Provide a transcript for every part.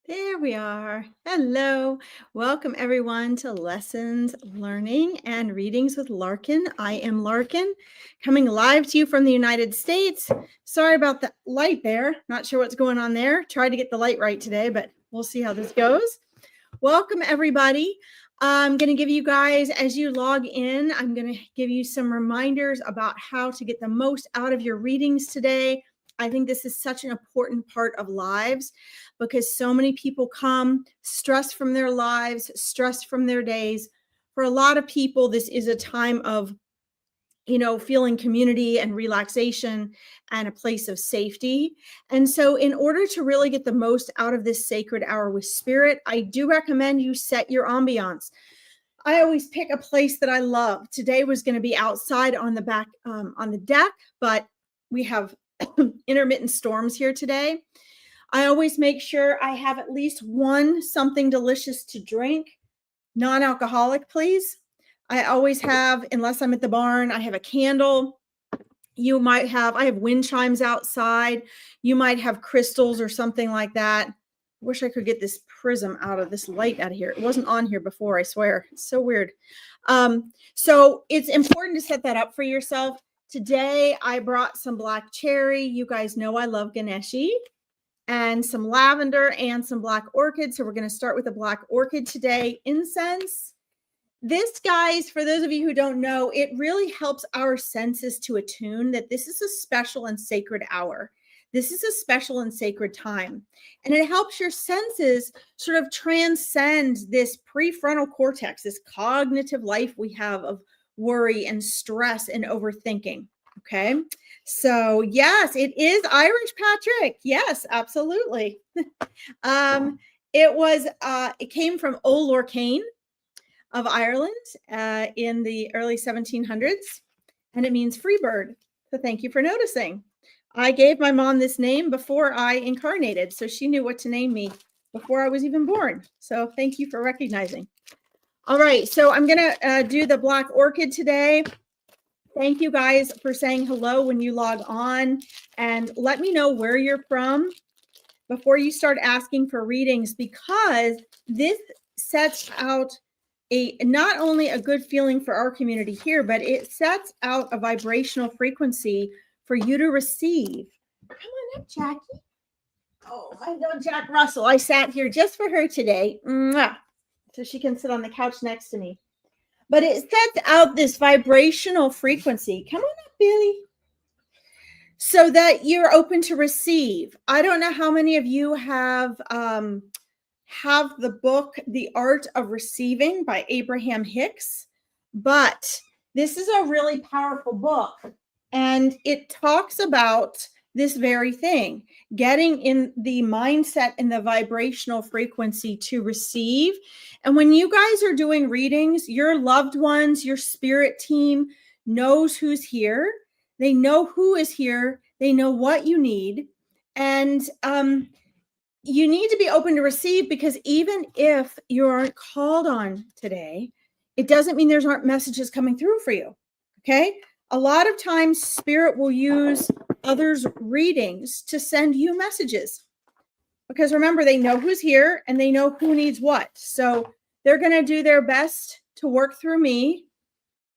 There we are. Hello. Welcome everyone to Lessons, Learning, and Readings with Larkin. I am Larkin, coming live to you from the United States. Sorry about the light there. Not sure what's going on there. Tried to get the light right today, but we'll see how this goes. Welcome everybody. I'm going to give you guys, as you log in, I'm going to give you some reminders about how to get the most out of your readings today. I think this is such an important part of lives because so many people come stressed from their lives, stressed from their days. For a lot of people, this is a time of, feeling community and relaxation and a place of safety. And so in order to really get the most out of this sacred hour with spirit, I do recommend you set your ambiance. I always pick a place that I love. Today was going to be outside on the back, on the deck, but we have intermittent storms here today. I always make sure I have at least one something delicious to drink, non-alcoholic, please. I always have, unless I'm at the barn, I have a candle. I have wind chimes outside. You might have crystals or something like that. Wish I could get this prism out of this light out of here. It wasn't on here before, I swear. It's so weird. So it's important to set that up for yourself. Today, I brought some black cherry. You guys know I love Ganeshi, and some lavender and some black orchid. So we're going to start with the black orchid today. Incense. This, guys, for those of you who don't know, it really helps our senses to attune that this is a special and sacred hour. This is a special and sacred time. And it helps your senses sort of transcend this prefrontal cortex, this cognitive life we have of worry and stress and overthinking. Okay. So yes, it is Irish, Patrick. Yes, absolutely. It came from Old Larkin of Ireland in the early 1700s, and it means free bird. So thank you for noticing. I gave my mom this name before I incarnated, so she knew what to name me before I was even born. So thank you for recognizing. All right, so I'm going to do the black orchid today. Thank you guys for saying hello when you log on, and let me know where you're from before you start asking for readings, because this sets out not only a good feeling for our community here, but it sets out a vibrational frequency for you to receive. Come on up, Jackie. Oh, I know Jack Russell. I sat here just for her today. Mwah. So she can sit on the couch next to me. But it sets out this vibrational frequency. Come on up, Billy. So that you're open to receive. I don't know how many of you have the book, The Art of Receiving by Abraham Hicks, but this is a really powerful book. And it talks about this very thing, getting in the mindset and the vibrational frequency to receive. And when you guys are doing readings, your loved ones, your spirit team knows who's here. They know who is here. They know what you need. And you need to be open to receive, because even if you aren't called on today, it doesn't mean there's aren't messages coming through for you. Okay. A lot of times spirit will use others' readings to send you messages, because remember, they know who's here and they know who needs what. So they're going to do their best to work through me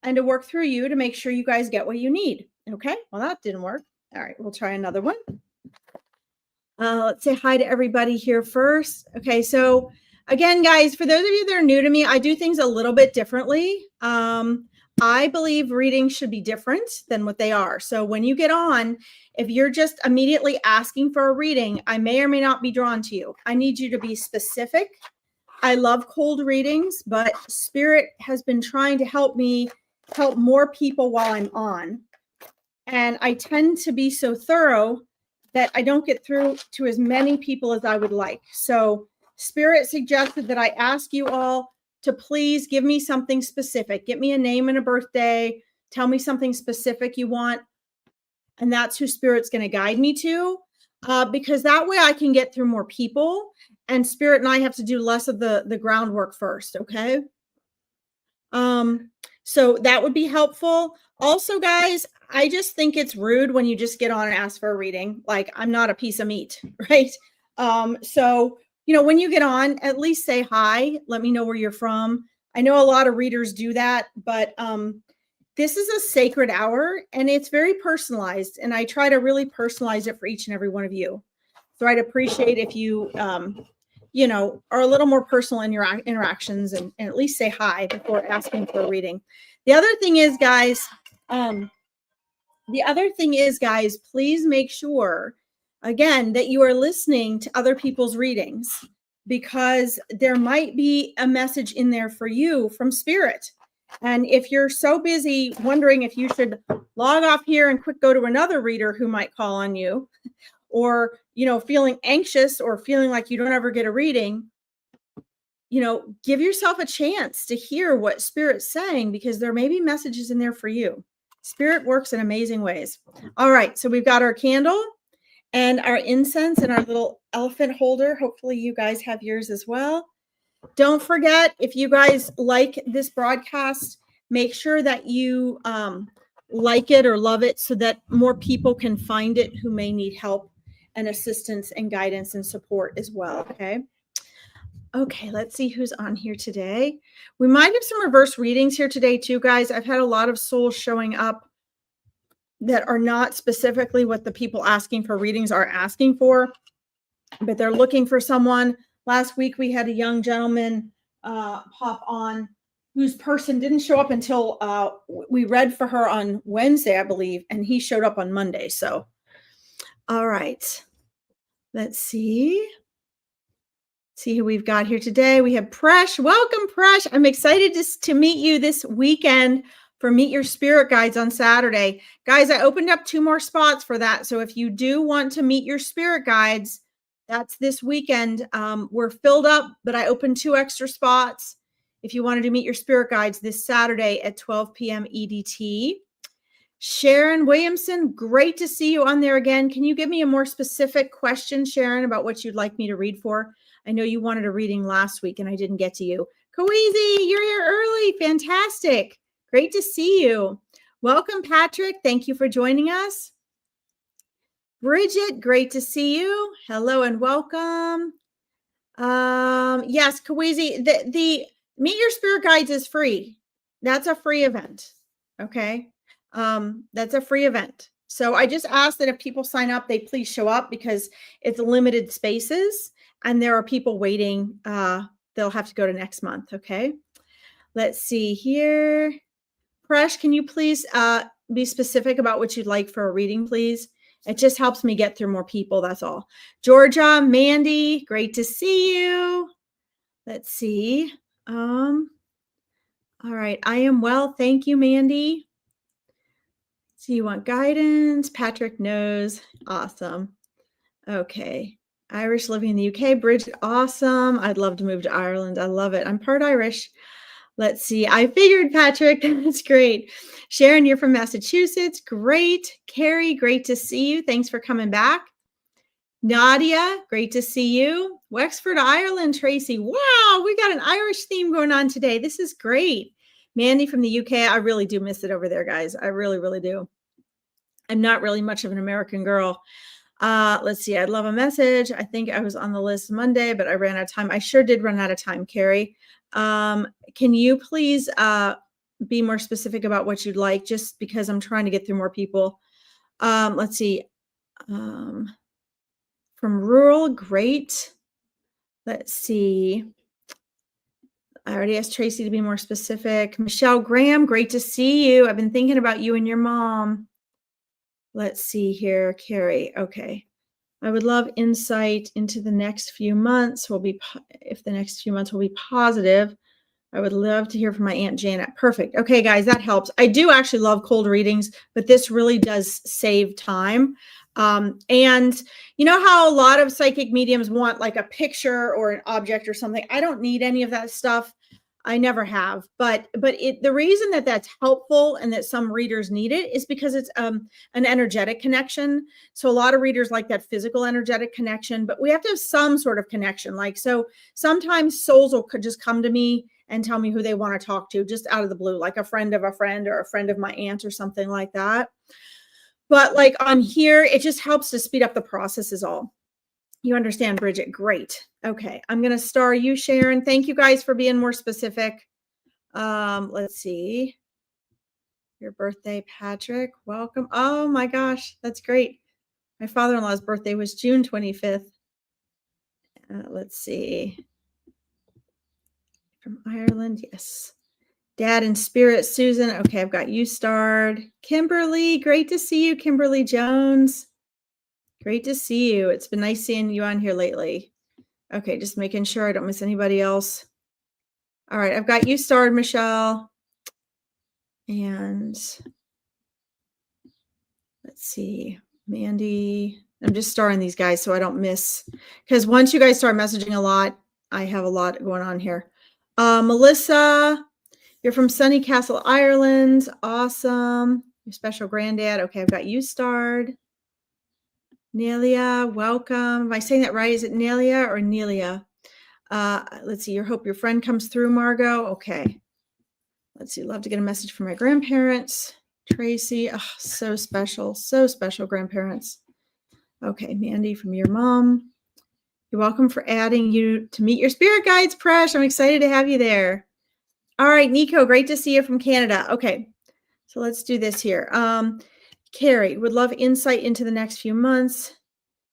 and to work through you to make sure you guys get what you need. Okay. Well, that didn't work. All right. We'll try another one. Let's say hi to everybody here first. Okay. So again, guys, for those of you that are new to me, I do things a little bit differently. I believe readings should be different than what they are. So when you get on, if you're just immediately asking for a reading, I may or may not be drawn to you. I need you to be specific. I love cold readings, but Spirit has been trying to help me help more people while I'm on. And I tend to be so thorough that I don't get through to as many people as I would like. So Spirit suggested that I ask you all to please give me something specific. Get me a name and a birthday. Tell me something specific you want. And that's who Spirit's going to guide me to, because that way I can get through more people, and Spirit and I have to do less of the groundwork first. Okay. So that would be helpful. Also, guys, I just think it's rude when you just get on and ask for a reading. Like, I'm not a piece of meat, right? So when you get on, at least say hi. Let me know where you're from. I know a lot of readers do that, but this is a sacred hour and it's very personalized. And I try to really personalize it for each and every one of you. So I'd appreciate if you, are a little more personal in your interactions and at least say hi before asking for a reading. The other thing is, guys, please make sure, again, that you are listening to other people's readings, because there might be a message in there for you from Spirit. And if you're so busy wondering if you should log off here and quick go to another reader who might call on you, or, feeling anxious or feeling like you don't ever get a reading, give yourself a chance to hear what Spirit's saying, because there may be messages in there for you. Spirit works in amazing ways. All right. So we've got our candle and our incense and our little elephant holder. Hopefully you guys have yours as well. Don't forget, if you guys like this broadcast, make sure that you like it or love it so that more people can find it who may need help and assistance and guidance and support as well. Okay, let's see who's on here today. We might have some reverse readings here today too, guys. I've had a lot of souls showing up that are not specifically what the people asking for readings are asking for, but they're looking for someone. Last week, we had a young gentleman pop on whose person didn't show up until we read for her on Wednesday, I believe, and he showed up on Monday. So, all right, let's see who we've got here today. We have Presh. Welcome, Presh. I'm excited to meet you this weekend for Meet Your Spirit Guides on Saturday. Guys, I opened up 2 more spots for that. So if you do want to meet your spirit guides, that's this weekend. We're filled up, but I opened 2 extra spots if you wanted to meet your spirit guides this Saturday at 12 p.m. EDT. Sharon Williamson, great to see you on there again. Can you give me a more specific question, Sharon, about what you'd like me to read for? I know you wanted a reading last week and I didn't get to you. Kaweezy, you're here early. Fantastic. Great to see you. Welcome, Patrick. Thank you for joining us. Bridget, great to see you. Hello and welcome. Yes, Kaweezy, the Meet Your Spirit Guides is free. That's a free event. Okay. That's a free event. So I just ask that if people sign up, they please show up, because it's limited spaces and there are people waiting. They'll have to go to next month. Okay. Let's see here. Presh, can you please be specific about what you'd like for a reading, please? It just helps me get through more people. That's all. Georgia, Mandy, great to see you. Let's see. All right. I am well. Thank you, Mandy. So you want guidance? Patrick knows. Awesome. Okay. Irish living in the UK. Bridget, awesome. I'd love to move to Ireland. I love it. I'm part Irish. Let's see. I figured, Patrick. That's great. Sharon, you're from Massachusetts. Great. Carrie, great to see you. Thanks for coming back. Nadia, great to see you. Wexford, Ireland, Tracy. Wow, we got an Irish theme going on today. This is great. Mandy from the UK. I really do miss it over there, guys. I really, really do. I'm not really much of an American girl. Let's see. I'd love a message. I think I was on the list Monday, but I ran out of time. I sure did run out of time, Carrie. Can you please be more specific about what you'd like, just because I'm trying to get through more people. Let's see. From rural, great. Let's see. I already asked Tracy to be more specific. Michelle Graham, great to see you. I've been thinking about you and your mom. Let's see here, Carrie. Okay. I would love insight into the next few months. If the next few months will be positive. I would love to hear from my Aunt Janet. Perfect. Okay, guys, that helps. I do actually love cold readings, but this really does save time. And you know how a lot of psychic mediums want like a picture or an object or something? I don't need any of that stuff. I never have, but the reason that that's helpful and that some readers need it is because it's an energetic connection. So a lot of readers like that physical energetic connection, but we have to have some sort of connection. Like, so sometimes souls could just come to me and tell me who they want to talk to just out of the blue, like a friend of a friend or a friend of my aunt or something like that. But like on here, it just helps to speed up the process is all. You understand, Bridget. Great. Okay. I'm going to star you, Sharon. Thank you guys for being more specific. Let's see. Your birthday, Patrick. Welcome. Oh my gosh. That's great. My father-in-law's birthday was June 25th. Let's see. From Ireland. Yes. Dad in spirit, Susan. Okay. I've got you starred. Kimberly. Great to see you, Kimberly Jones. Great to see you. It's been nice seeing you on here lately. Okay, just making sure I don't miss anybody else. All right, I've got you starred, Michelle. And let's see, Mandy. I'm just starring these guys so I don't miss, because once you guys start messaging a lot, I have a lot going on here. Melissa, you're from Sunny Castle, Ireland. Awesome. Your special granddad. Okay, I've got you starred. Nelia, welcome. Am I saying that right? Is it Nelia or Nelia? Let's see. Hope your friend comes through, Margot. Okay. Let's see. Love to get a message from my grandparents. Tracy. Oh, so special. So special, grandparents. Okay. Mandy, from your mom. You're welcome for adding you to meet your spirit guides, Presh. I'm excited to have you there. All right, Nico. Great to see you from Canada. Okay. So let's do this here. Carrie, would love insight into the next few months.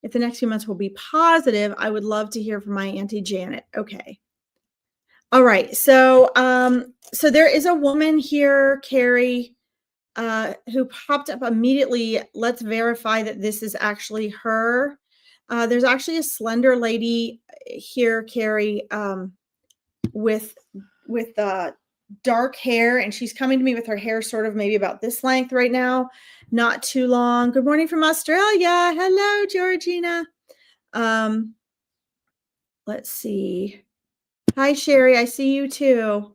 If the next few months will be positive, I would love to hear from my Auntie Janet. Okay. All right. So so there is a woman here, Carrie, who popped up immediately. Let's verify that this is actually her. There's actually a slender lady here, Carrie, with dark hair, and she's coming to me with her hair sort of maybe about this length right now, not too long. Good morning from Australia. Hello, Georgina. Let's see. Hi, Sherry. I see you too.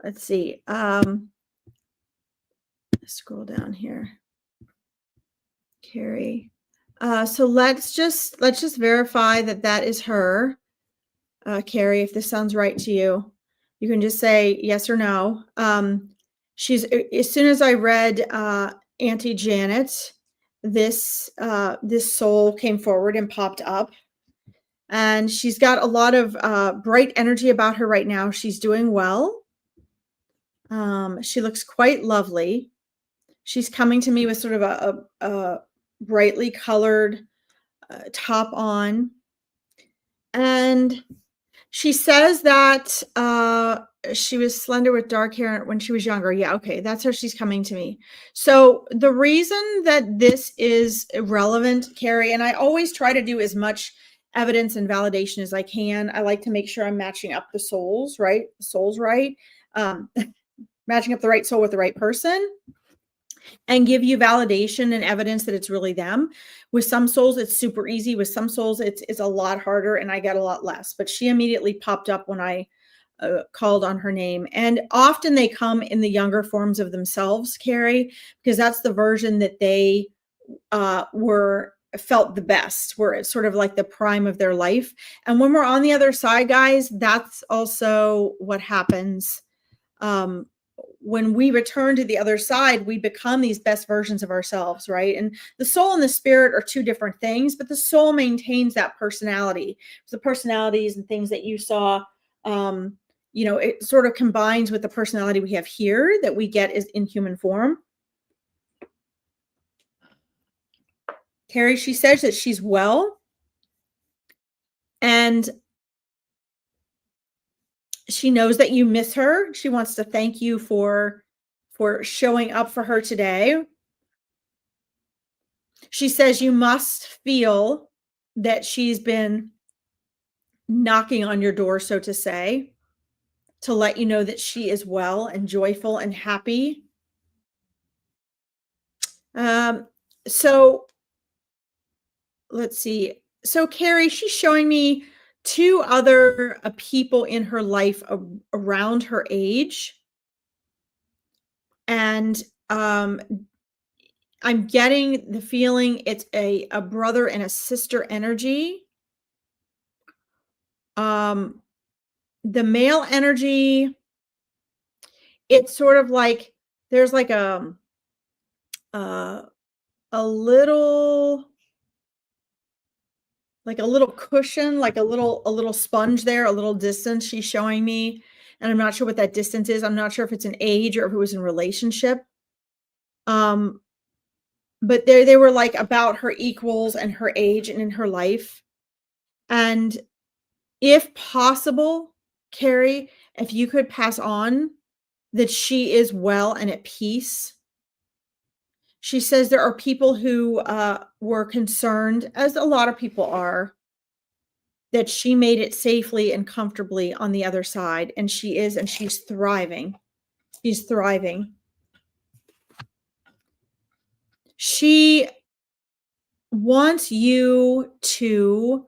Let's see. Scroll down here. Carrie. So let's just verify that that is her. Carrie, if this sounds right to you, you can just say yes or no. She's, as soon as I read Auntie Janet, this soul came forward and popped up, and she's got a lot of bright energy about her right now. She's doing well. She looks quite lovely. She's coming to me with sort of a brightly colored top on, and she says that she was slender with dark hair when she was younger. Yeah, okay, that's how she's coming to me. So the reason that this is relevant, Carrie, and I always try to do as much evidence and validation as I can. I like to make sure I'm matching up the souls, right? The souls right. Matching up the right soul with the right person, and give you validation and evidence that it's really them. With some souls, it's super easy. With some souls, it's a lot harder, and I get a lot less. But she immediately popped up when I called on her name. And often they come in the younger forms of themselves, Carrie, because that's the version that they felt the best, where it's sort of like the prime of their life. And when we're on the other side, guys, that's also what happens. When we return to the other side, we become these best versions of ourselves, right? And the soul and the spirit are two different things, but the soul maintains that personality. So the personalities and things that you saw, it sort of combines with the personality we have here that we get is in human form. Carrie, she says that she's well, and she knows that you miss her. She wants to thank you for showing up for her today. She says you must feel that she's been knocking on your door, so to say, to let you know that she is well and joyful and happy. So let's see. So Carrie, she's showing me two other people in her life around her age. And I'm getting the feeling it's a brother and a sister energy. The male energy, it's sort of like there's like a little like a little cushion, like a little sponge there, a little distance she's showing me. And I'm not sure what that distance is. I'm not sure if it's an age or if it was in relationship. Um, but they were like about her equals and her age and in her life. And if possible, Carrie, if you could pass on that she is well and at peace. She says there are people who were concerned, as a lot of people are, that she made it safely and comfortably on the other side. And she is, and she's thriving. She's thriving. She wants you to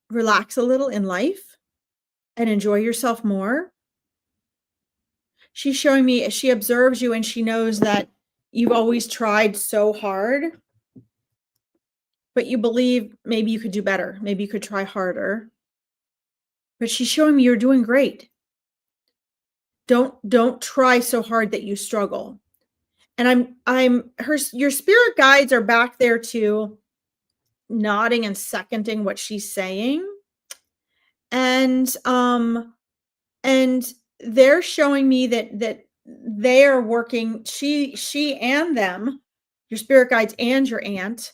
relax a little in life and enjoy yourself more. She's showing me, she observes you and she knows that you've always tried so hard, but you believe maybe you could do better. Maybe you could try harder. But she's showing me you're doing great. Don't try so hard that you struggle. And your spirit guides are back there too, nodding and seconding what she's saying. And they're showing me that they are working, she and them, your spirit guides and your aunt,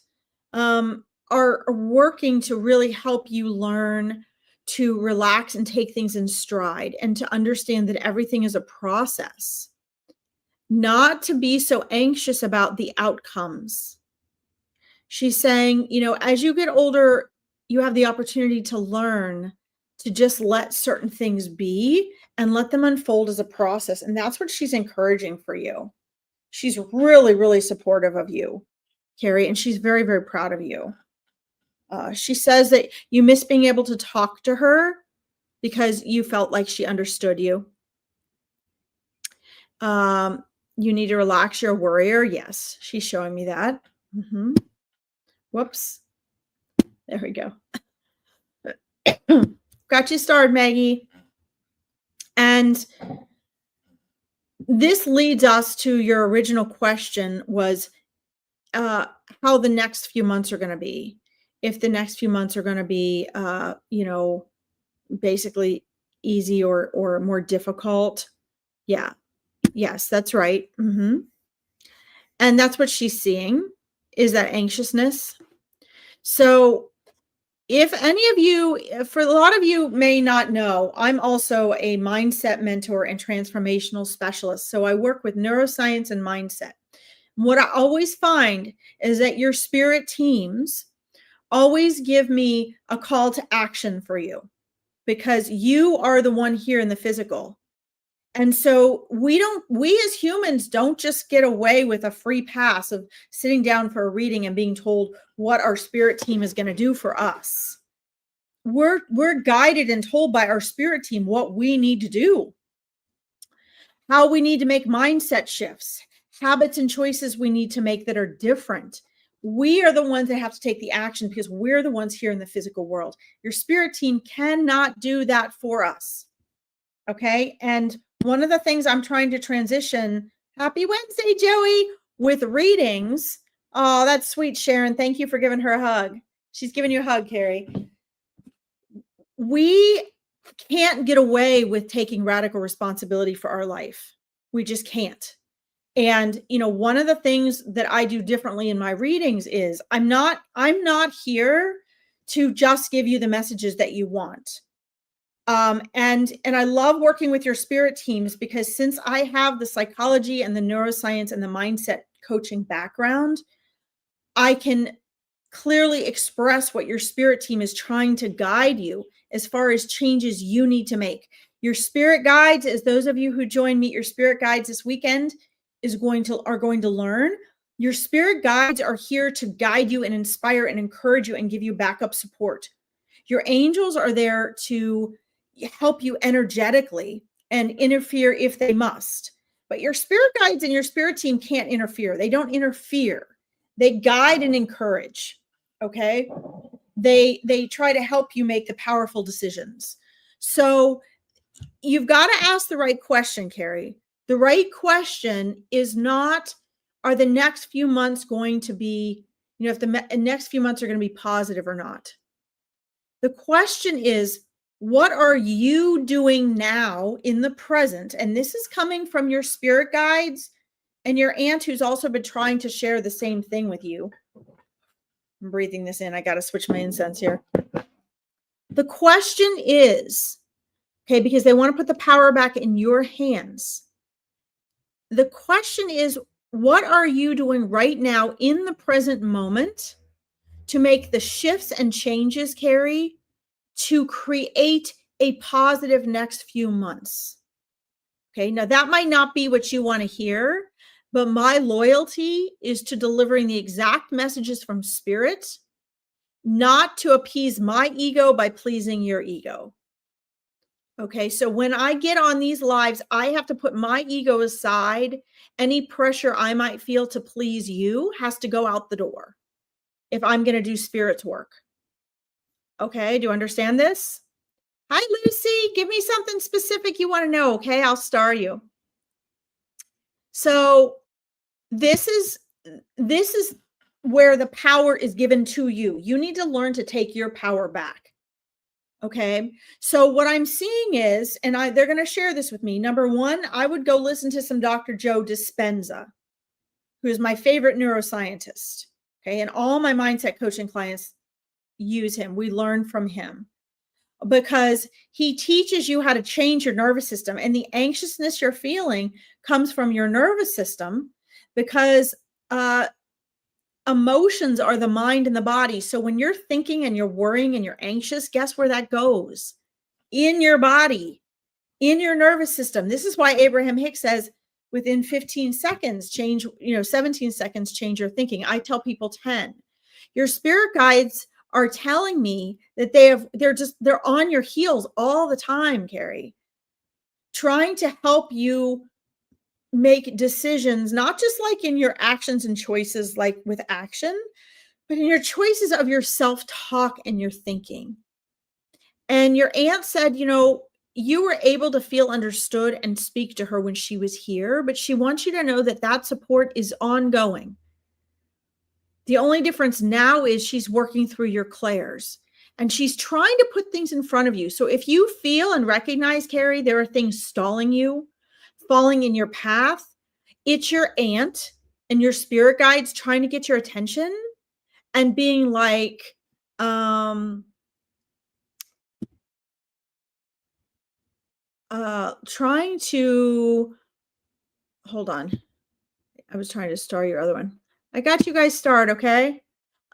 are working to really help you learn to relax and take things in stride and to understand that everything is a process, not to be so anxious about the outcomes. She's saying, as you get older, you have the opportunity to learn to just let certain things be and let them unfold as a process. And that's what she's encouraging for you. She's really, really supportive of you, Carrie, and she's very, very proud of you. She says that you miss being able to talk to her because you felt like she understood you. You need to relax. You're a worrier. Yes, she's showing me that. Whoops. There we go. Got you started, Maggie. And this leads us to your original question was how the next few months are going to be. If the next few months are going to be, basically easy or more difficult. Yeah. Yes, that's right. And that's what she's seeing, is that anxiousness. So if any of you, for a lot of you may not know, I'm also a mindset mentor and transformational specialist. So I work with neuroscience and mindset. What I always find is that your spirit teams always give me a call to action for you, because you are the one here in the physical. And so we as humans don't just get away with a free pass of sitting down for a reading and being told what our spirit team is going to do for us. We're guided and told by our spirit team what we need to do, how we need to make mindset shifts, habits and choices we need to make that are different. We are the ones that have to take the action because we're the ones here in the physical world. Your spirit team cannot do that for us. Okay. And one of the things I'm trying to transition, happy Wednesday, Joey, with readings. Oh, that's sweet, Sharon. Thank you for giving her a hug. She's giving you a hug, Carrie. We can't get away with taking radical responsibility for our life. We just can't. And, one of the things that I do differently in my readings is I'm not here to just give you the messages that you want. And I love working with your spirit teams because since I have the psychology and the neuroscience and the mindset coaching background, I can clearly express what your spirit team is trying to guide you as far as changes you need to make. Your spirit guides, as those of you who join Meet Your Spirit Guides this weekend are going to learn, your spirit guides are here to guide you and inspire and encourage you and give you backup support. Your angels are there to help you energetically and interfere if they must. But your spirit guides and your spirit team can't interfere. They don't interfere. They guide and encourage. Okay? They try to help you make the powerful decisions. So you've got to ask the right question, Carrie. The right question is not, are the next few months going to be, if the next few months are going to be positive or not? The question is, what are you doing now in the present? And this is coming from your spirit guides and your aunt who's also been trying to share the same thing with you. I'm breathing this in. I got to switch my incense here. The question is, okay, because they want to put the power back in your hands. The question is, what are you doing right now in the present moment to make the shifts and changes, Carrie, to create a positive next few months? Okay, now that might not be what you want to hear, but my loyalty is to delivering the exact messages from spirit, not to appease my ego by pleasing your ego. Okay, so when I get on these lives, I have to put my ego aside. Any pressure I might feel to please you has to go out the door if I'm going to do spirit's work. Okay, do you understand this? Hi, Lucy. Give me something specific you want to know. Okay, I'll star you. So this is where the power is given to you. You need to learn to take your power back. Okay. So what I'm seeing is, and they're going to share this with me. Number one, I would go listen to some Dr. Joe Dispenza, who is my favorite neuroscientist. Okay. And all my mindset coaching clients use him. We learn from him because he teaches you how to change your nervous system. And the anxiousness you're feeling comes from your nervous system because emotions are the mind and the body. So when you're thinking and you're worrying and you're anxious, guess where that goes? In your body, in your nervous system. This is why Abraham Hicks says within 15 seconds, 17 seconds, change your thinking. I tell people 10. Your spirit guides are telling me that they're on your heels all the time, Carrie, trying to help you make decisions, not just like in your actions and choices, like with action, but in your choices of your self-talk and your thinking. And your aunt said, you were able to feel understood and speak to her when she was here, but she wants you to know that support is ongoing. The only difference now is she's working through your clairs and she's trying to put things in front of you. So if you feel and recognize, Carrie, there are things stalling you, falling in your path, it's your aunt and your spirit guides trying to get your attention and being like, trying to hold on. I was trying to star your other one. I got you guys starred, okay?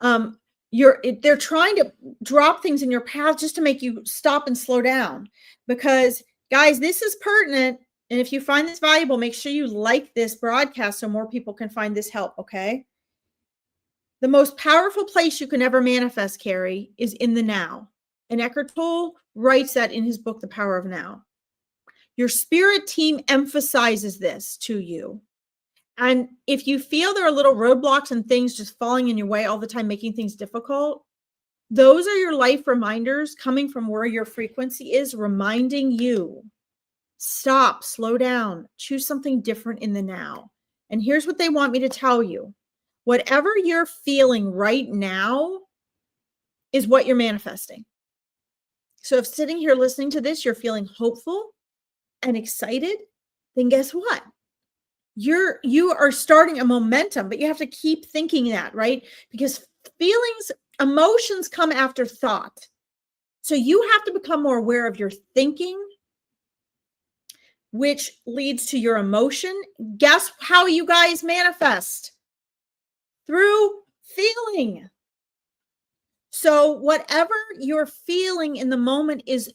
They're trying to drop things in your path just to make you stop and slow down because, guys, this is pertinent. And if you find this valuable, make sure you like this broadcast so more people can find this help, okay? The most powerful place you can ever manifest, Carrie, is in the now. And Eckhart Tolle writes that in his book, The Power of Now. Your spirit team emphasizes this to you. And if you feel there are little roadblocks and things just falling in your way all the time, making things difficult, those are your life reminders coming from where your frequency is, reminding you, stop, slow down, choose something different in the now. And here's what they want me to tell you. Whatever you're feeling right now is what you're manifesting. So if sitting here listening to this, you're feeling hopeful and excited, then guess what? You are starting a momentum, but you have to keep thinking that, right? Because emotions come after thought. So you have to become more aware of your thinking, which leads to your emotion. Guess how you guys manifest? Through feeling. So whatever you're feeling in the moment is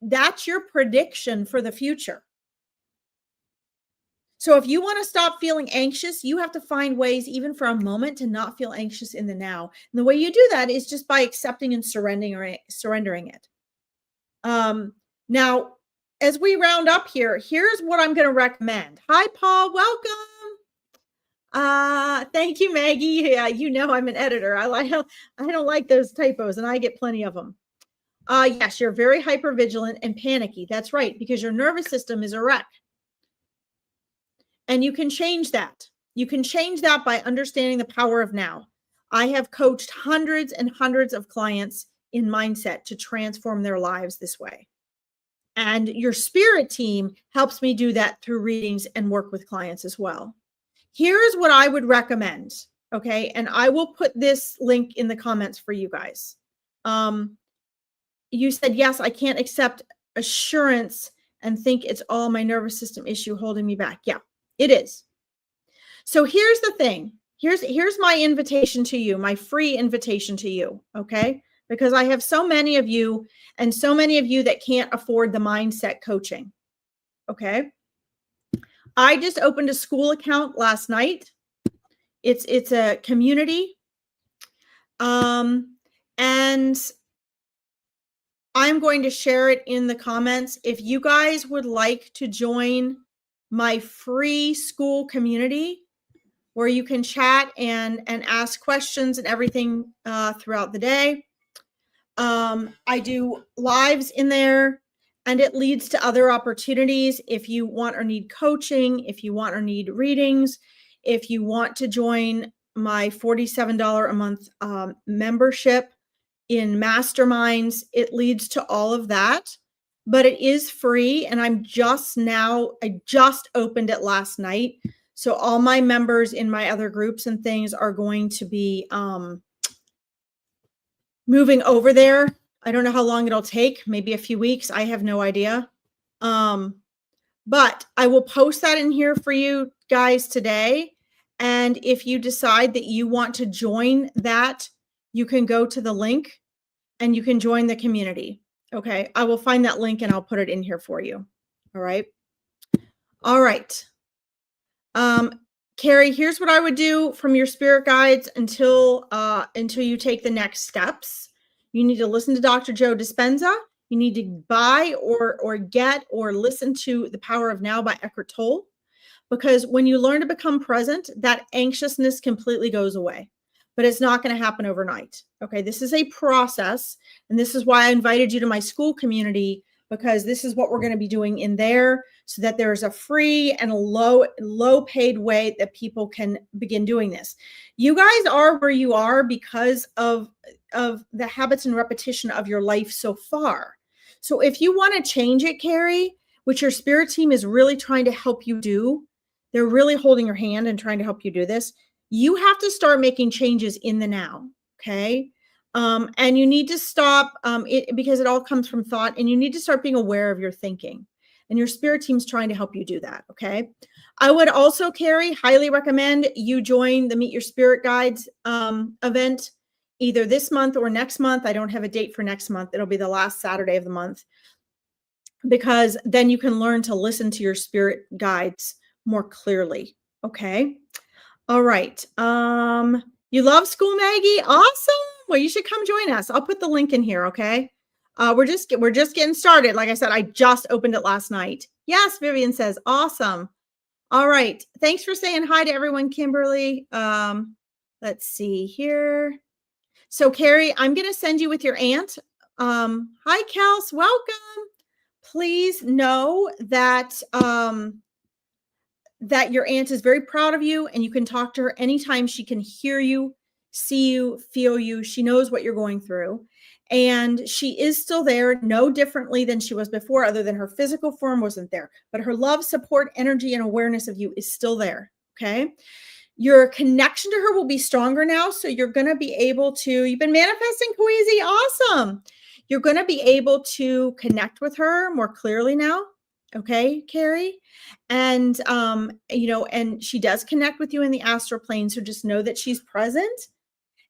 that's your prediction for the future. So if you want to stop feeling anxious, you have to find ways, even for a moment, to not feel anxious in the now. And the way you do that is just by accepting and surrendering it. Now, as we round up here, here's what I'm going to recommend. Hi, Paul. Welcome. Thank you, Maggie. Yeah, I'm an editor. I don't like those typos, and I get plenty of them. Yes, you're very hypervigilant and panicky. That's right, because your nervous system is a wreck. And you can change that. You can change that by understanding the power of now. I have coached hundreds and hundreds of clients in mindset to transform their lives this way. And your spirit team helps me do that through readings and work with clients as well. Here's what I would recommend. Okay. And I will put this link in the comments for you guys. You said, yes, I can't accept assurance and think it's all my nervous system issue holding me back. Yeah, it is. So here's the thing. Here's my invitation to you, my free invitation to you. Okay. Because I have so many of you and so many of you that can't afford the mindset coaching. Okay. I just opened a school account last night. It's a community. And I'm going to share it in the comments. If you guys would like to join my free school community where you can chat and ask questions and everything throughout the day. I do lives in there, and it leads to other opportunities. If you want or need coaching, if you want or need readings, if you want to join my $47 a month membership in masterminds, it leads to all of that, but it is free. And I just opened it last night. So all my members in my other groups and things are going to be moving over there. I don't know how long it'll take, maybe a few weeks. I have no idea. But I will post that in here for you guys today. And if you decide that you want to join that, you can go to the link and you can join the community. Okay. I will find that link and I'll put it in here for you. All right. All right. Carrie, here's what I would do from your spirit guides until you take the next steps. You need to listen to Dr. Joe Dispenza. You need to buy or get or listen to The Power of Now by Eckhart Tolle, because when you learn to become present, that anxiousness completely goes away, but it's not going to happen overnight. Okay. This is a process. And this is why I invited you to my school community, because this is what we're going to be doing in there, so that there's a free and a low paid way that people can begin doing this. You guys are where you are because of the habits and repetition of your life so far. So if you want to change it, Carrie, which your spirit team is really trying to help you do, they're really holding your hand and trying to help you do this. You have to start making changes in the now. Okay. And you need to stop because it all comes from thought, and you need to start being aware of your thinking, and your spirit team's trying to help you do that. Okay. I would also, Carrie, highly recommend you join the Meet Your Spirit Guides event either this month or next month. I don't have a date for next month. It'll be the last Saturday of the month, because then you can learn to listen to your spirit guides more clearly. Okay. All right. You love school, Maggie? Awesome. Well, you should come join us. I'll put the link in here. Okay. We're just getting started. Like I said, I just opened it last night. Yes. Vivian says, awesome. All right. Thanks for saying hi to everyone, Kimberly. Let's see here. So Carrie, I'm going to send you with your aunt. Hi, Kels. Welcome. Please know that, that your aunt is very proud of you, and you can talk to her anytime. She can hear you, see you, feel you. She knows what you're going through, and she is still there, no differently than she was before, other than her physical form wasn't there, but her love, support, energy, and awareness of you is still there. Okay. Your connection to her will be stronger now. So you're going to be able to, you've been manifesting, Kwesi. Awesome. You're going to be able to connect with her more clearly now. Okay, Carrie. And, and she does connect with you in the astral plane. So just know that she's present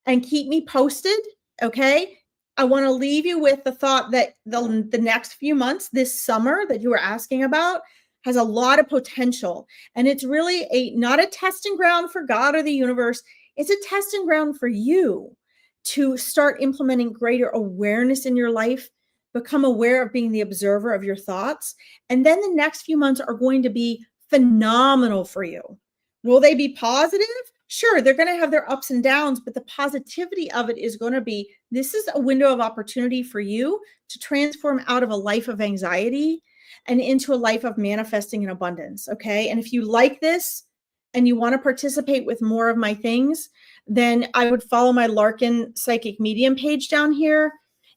and keep me posted. Okay. I want to leave you with the thought that the next few months, this summer that you were asking about, has a lot of potential. And it's really not a testing ground for God or the universe. It's a testing ground for you to start implementing greater awareness in your life, become aware of being the observer of your thoughts. And then the next few months are going to be phenomenal for you. Will they be positive? Sure, they're going to have their ups and downs, but the positivity of it is going to be, this is a window of opportunity for you to transform out of a life of anxiety and into a life of manifesting in abundance. Okay. And if you like this and you want to participate with more of my things, then I would follow my Larkin Psychic Medium page down here.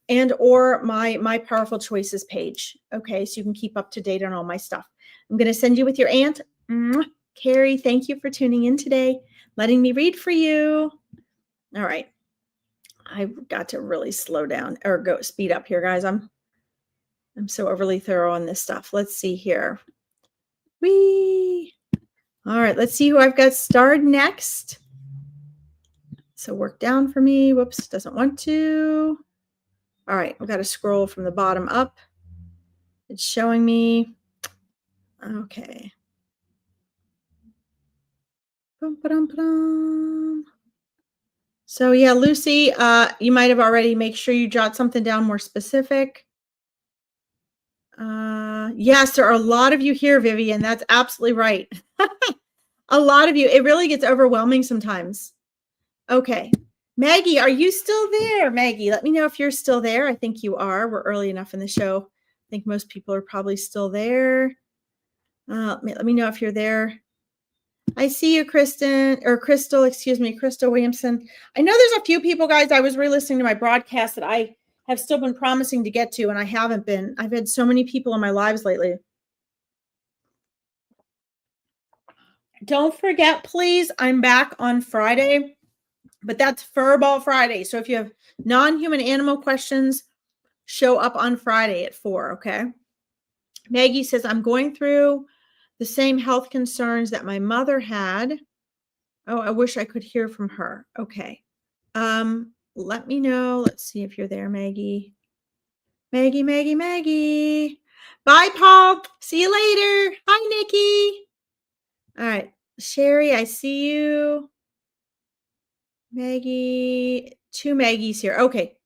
and or my Powerful Choices page. Okay, so you can keep up to date on all my stuff. I'm going to send you with your aunt. Carrie, thank you for tuning in today, letting me read for you. All right. I've got to really slow down or go speed up here, guys. I'm so overly thorough on this stuff. Let's see here. All right, let's see who I've got starred next. So work down for me. Whoops, doesn't want to. All right, I've got to scroll from the bottom up. It's showing me. Okay. So yeah, Lucy, you might have already make sure you jot something down more specific. Yes, there are a lot of you here, Vivian. That's absolutely right. A lot of you. It really gets overwhelming sometimes. Okay. Maggie, are you still there? Maggie, let me know if you're still there. I think you are. We're early enough in the show. I think most people are probably still there. Let me know if you're there. I see you, Kristen, or Crystal, excuse me, Crystal Williamson. I know there's a few people, guys. I was re-listening to my broadcast that I have still been promising to get to, and I haven't been. I've had so many people in my lives lately. Don't forget, please, I'm back on Friday, but that's Furball Friday. So if you have non-human animal questions, show up on Friday at 4, okay? Maggie says, I'm going through the same health concerns that my mother had. Oh, I wish I could hear from her. Okay. Let me know. Let's see if you're there, Maggie. Maggie. Bye, Paul. See you later. Hi, Nikki. All right. Sherry, I see you. Maggie, 2 Maggies here. Okay.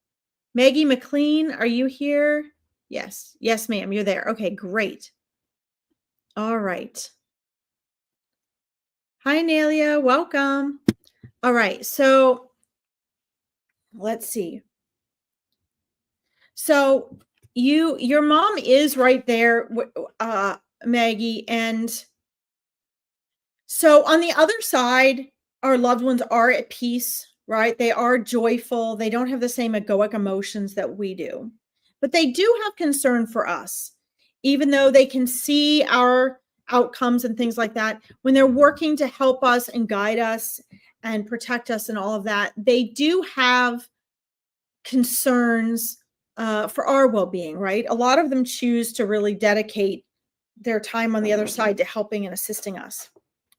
Maggie McLean, are you here? Yes. Yes, ma'am. You're there. Okay, great. All right. Hi, Nelia. Welcome. All right. So let's see. So your mom is right there, Maggie. And so on the other side, our loved ones are at peace, right? They are joyful. They don't have the same egoic emotions that we do, but they do have concern for us, even though they can see our outcomes and things like that. When they're working to help us and guide us and protect us and all of that, they do have concerns for our well-being, right? A lot of them choose to really dedicate their time on the other side to helping and assisting us.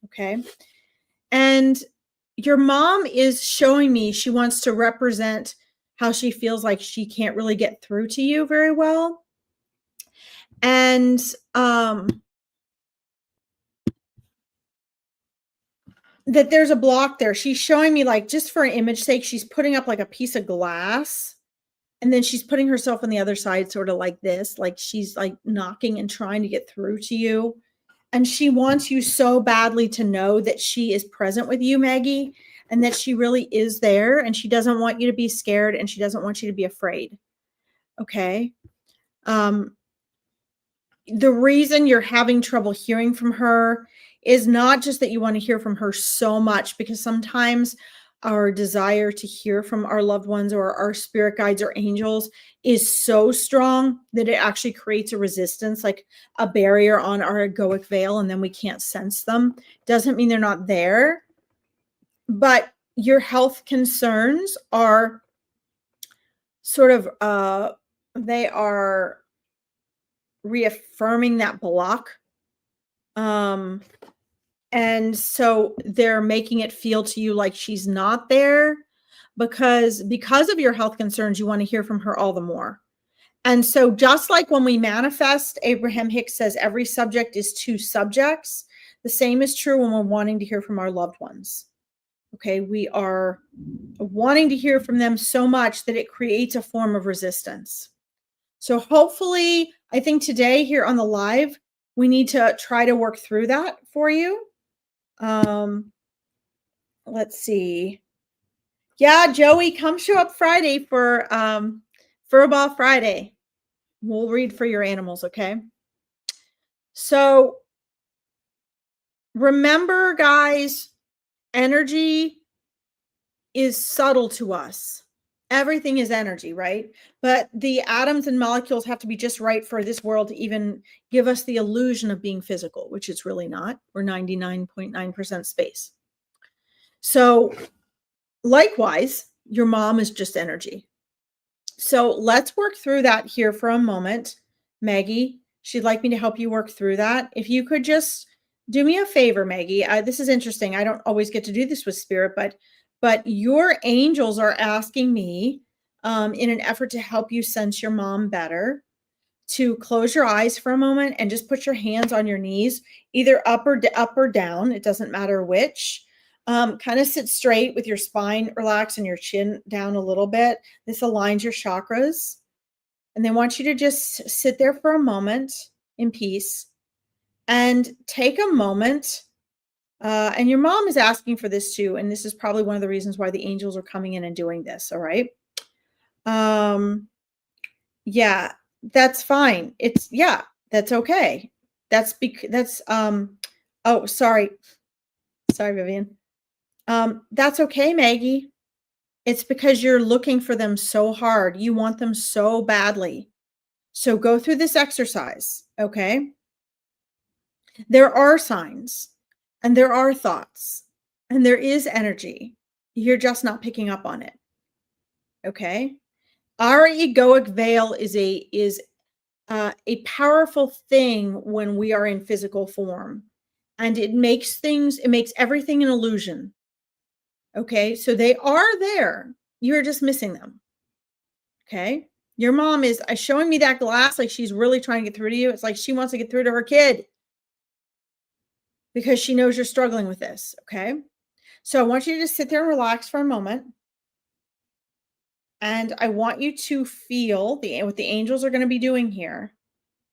Okay. And your mom is showing me she wants to represent how she feels like she can't really get through to you very well. And that there's a block there. She's showing me, like, just for an image sake, she's putting up like a piece of glass. And then she's putting herself on the other side, sort of like this, like she's like knocking and trying to get through to you. And she wants you so badly to know that she is present with you, Maggie, and that she really is there. And she doesn't want you to be scared, and she doesn't want you to be afraid. Okay. The reason you're having trouble hearing from her is not just that you want to hear from her so much, because sometimes our desire to hear from our loved ones or our spirit guides or angels is so strong that it actually creates a resistance, like a barrier on our egoic veil, and then we can't sense them. Doesn't mean they're not there, but your health concerns are sort of they are reaffirming that block. And so they're making it feel to you like she's not there because of your health concerns, you want to hear from her all the more. And so just like when we manifest, Abraham Hicks says every subject is 2 subjects. The same is true when we're wanting to hear from our loved ones. Okay, we are wanting to hear from them so much that it creates a form of resistance. So hopefully, I think today here on the live, we need to try to work through that for you. Let's see. Yeah, Joey, come show up Friday for Furball Friday. We'll read for your animals, okay? So remember, guys, energy is subtle to us. Everything is energy, right? But the atoms and molecules have to be just right for this world to even give us the illusion of being physical, which it's really not. We're 99.9% space. So likewise, your mom is just energy. So let's work through that here for a moment. Maggie, she'd like me to help you work through that. If you could just do me a favor, Maggie. This is interesting. I don't always get to do this with spirit, but your angels are asking me, in an effort to help you sense your mom better, to close your eyes for a moment and just put your hands on your knees, either up or down. It doesn't matter which. Kind of sit straight with your spine relaxed and your chin down a little bit. This aligns your chakras. And they want you to just sit there for a moment in peace and take a moment. And your mom is asking for this too. And this is probably one of the reasons why the angels are coming in and doing this. All right. Yeah, that's fine. That's okay. Oh, sorry. Sorry, Vivian. That's okay, Maggie. It's because you're looking for them so hard. You want them so badly. So go through this exercise, okay? There are signs and there are thoughts and there is energy. You're just not picking up on it. Okay? Our egoic veil is a powerful thing when we are in physical form, and it makes everything an illusion. Okay, so they are there. You're just missing them. Okay, your mom is showing me that glass like she's really trying to get through to you. It's like she wants to get through to her kid because she knows you're struggling with this. Okay, so I want you to just sit there and relax for a moment. And I want you to feel what the angels are going to be doing here.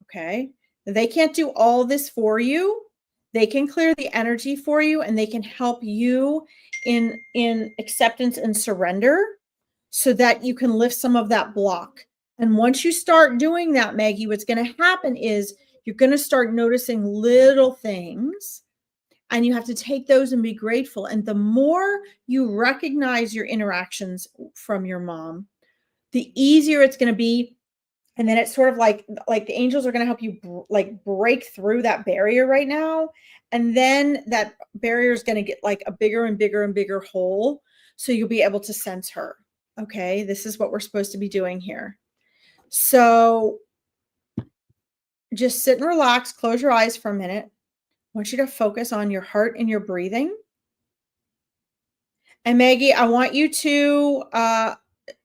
Okay. They can't do all this for you. They can clear the energy for you and they can help you in acceptance and surrender so that you can lift some of that block. And once you start doing that, Maggie, what's going to happen is you're going to start noticing little things and you have to take those and be grateful. And the more you recognize your interactions from your mom, the easier it's going to be. And then it's sort of like the angels are going to help you break through that barrier right now. And then that barrier is going to get like a bigger and bigger and bigger hole. So you'll be able to sense her. Okay. This is what we're supposed to be doing here. So just sit and relax, close your eyes for a minute. I want you to focus on your heart and your breathing. And Maggie, I want you to,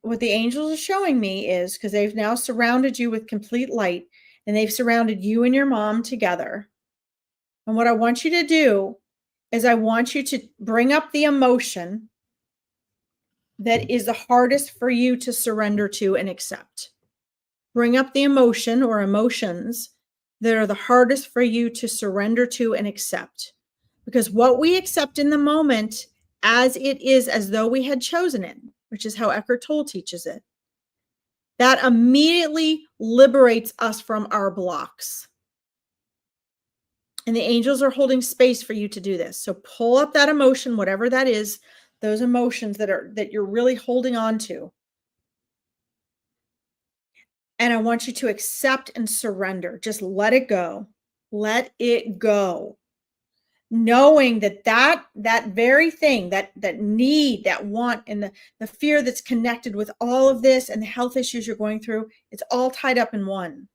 what the angels are showing me is, because they've now surrounded you with complete light and they've surrounded you and your mom together. And what I want you to do is I want you to bring up the emotion that is the hardest for you to surrender to and accept. Bring up the emotion or emotions that are the hardest for you to surrender to and accept. Because what we accept in the moment, as it is, as though we had chosen it, which is how Eckhart Tolle teaches it, that immediately liberates us from our blocks. And the angels are holding space for you to do this. So pull up that emotion, whatever that is, those emotions that you're really holding on to. And I want you to accept and surrender. Just let it go. Let it go. Knowing that very thing, that need, that want, and the fear that's connected with all of this and the health issues you're going through, it's all tied up in one.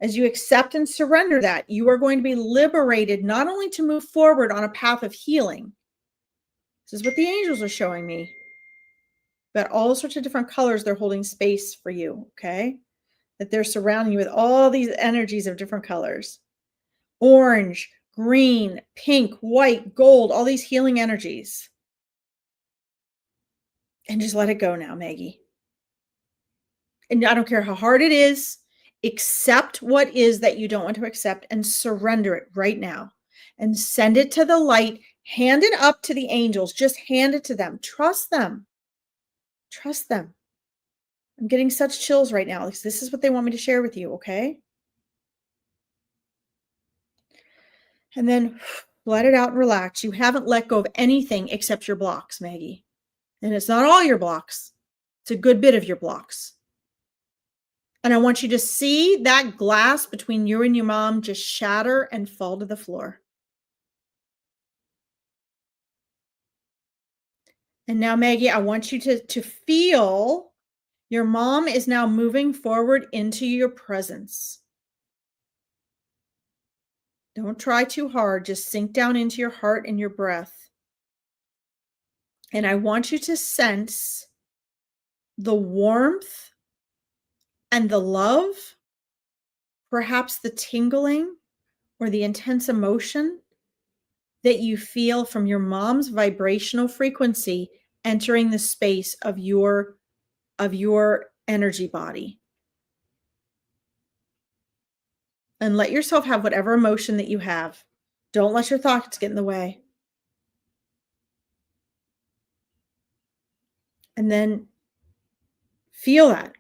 As you accept and surrender that, you are going to be liberated not only to move forward on a path of healing. This is what the angels are showing me. But all sorts of different colors, they're holding space for you, okay? That they're surrounding you with all these energies of different colors. Orange, green, pink, white, gold, all these healing energies. And just let it go now, Maggie. And I don't care how hard it is, accept what is that you don't want to accept and surrender it right now. And send it to the light. Hand it up to the angels. Just hand it to them. Trust them. Trust them. I'm getting such chills right now. This is what they want me to share with you, okay? And then let it out and relax. You haven't let go of anything except your blocks, Maggie. And it's not all your blocks. It's a good bit of your blocks. And I want you to see that glass between you and your mom just shatter and fall to the floor. And now, Maggie, I want you to feel your mom is now moving forward into your presence. Don't try too hard. Just sink down into your heart and your breath. And I want you to sense the warmth and the love, perhaps the tingling or the intense emotion that you feel from your mom's vibrational frequency entering the space of your energy body. And let yourself have whatever emotion that you have. Don't let your thoughts get in the way. And then feel that.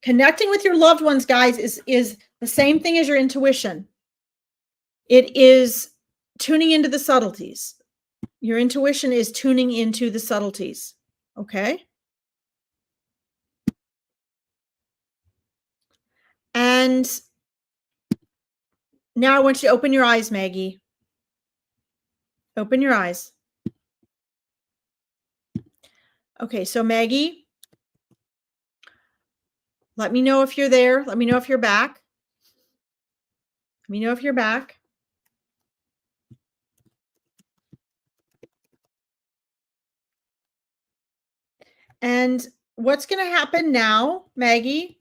Connecting with your loved ones, guys, is the same thing as your intuition. It is tuning into the subtleties. Your intuition is tuning into the subtleties. Okay? And now I want you to open your eyes, Maggie. Open your eyes. Okay, so Maggie, let me know if you're there. Let me know if you're back. Let me know if you're back. And what's going to happen now, Maggie,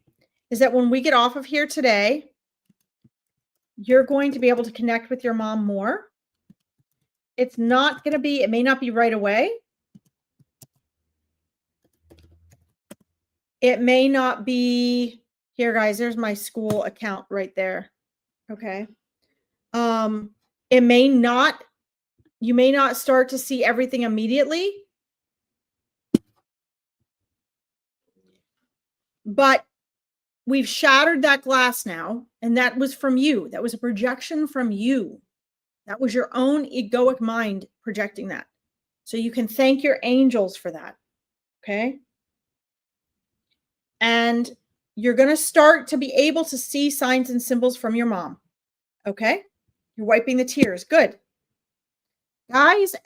is that when we get off of here today, you're going to be able to connect with your mom more. It's not going to be, it may not be right away. It may not be, here guys, there's my school account right there. Okay. It may not, you may not start to see everything immediately, but we've shattered that glass now. And that was from you. That was a projection from you. That was your own egoic mind projecting that. So you can thank your angels for that. Okay. And you're going to start to be able to see signs and symbols from your mom. Okay. You're wiping the tears. Good. Guys,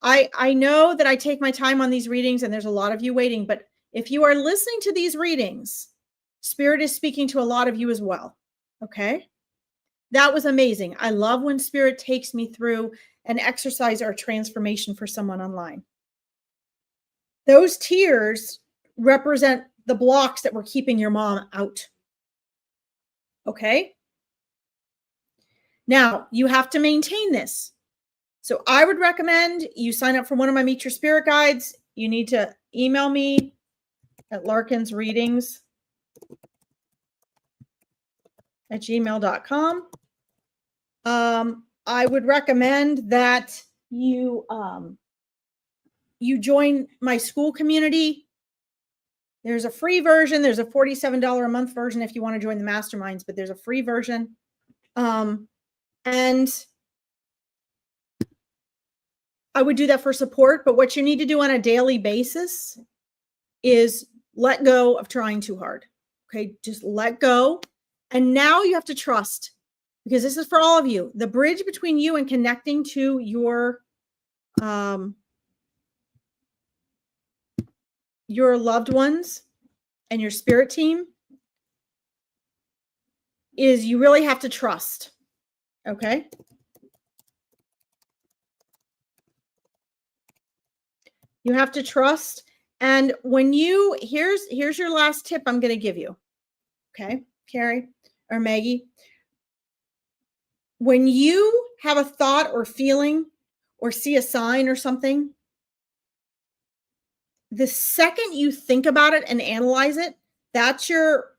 I know that I take my time on these readings and there's a lot of you waiting, but if you are listening to these readings, Spirit is speaking to a lot of you as well. Okay. That was amazing. I love when Spirit takes me through an exercise or a transformation for someone online. Those tears represent the blocks that were keeping your mom out. Okay. Now you have to maintain this. So I would recommend you sign up for one of my Meet Your Spirit guides. You need to email me at larkinsreadings@gmail.com. I would recommend that you join my school community. There's a free version. There's a $47 a month version if you want to join the masterminds, but there's a free version. And I would do that for support, but what you need to do on a daily basis is let go of trying too hard. Okay, just let go. And now you have to trust, because this is for all of you. The bridge between you and connecting to your loved ones and your spirit team is you really have to trust. Okay. You have to trust. And when you, here's your last tip I'm going to give you. Okay, Carrie or Maggie. When you have a thought or feeling or see a sign or something, the second you think about it and analyze it, that's your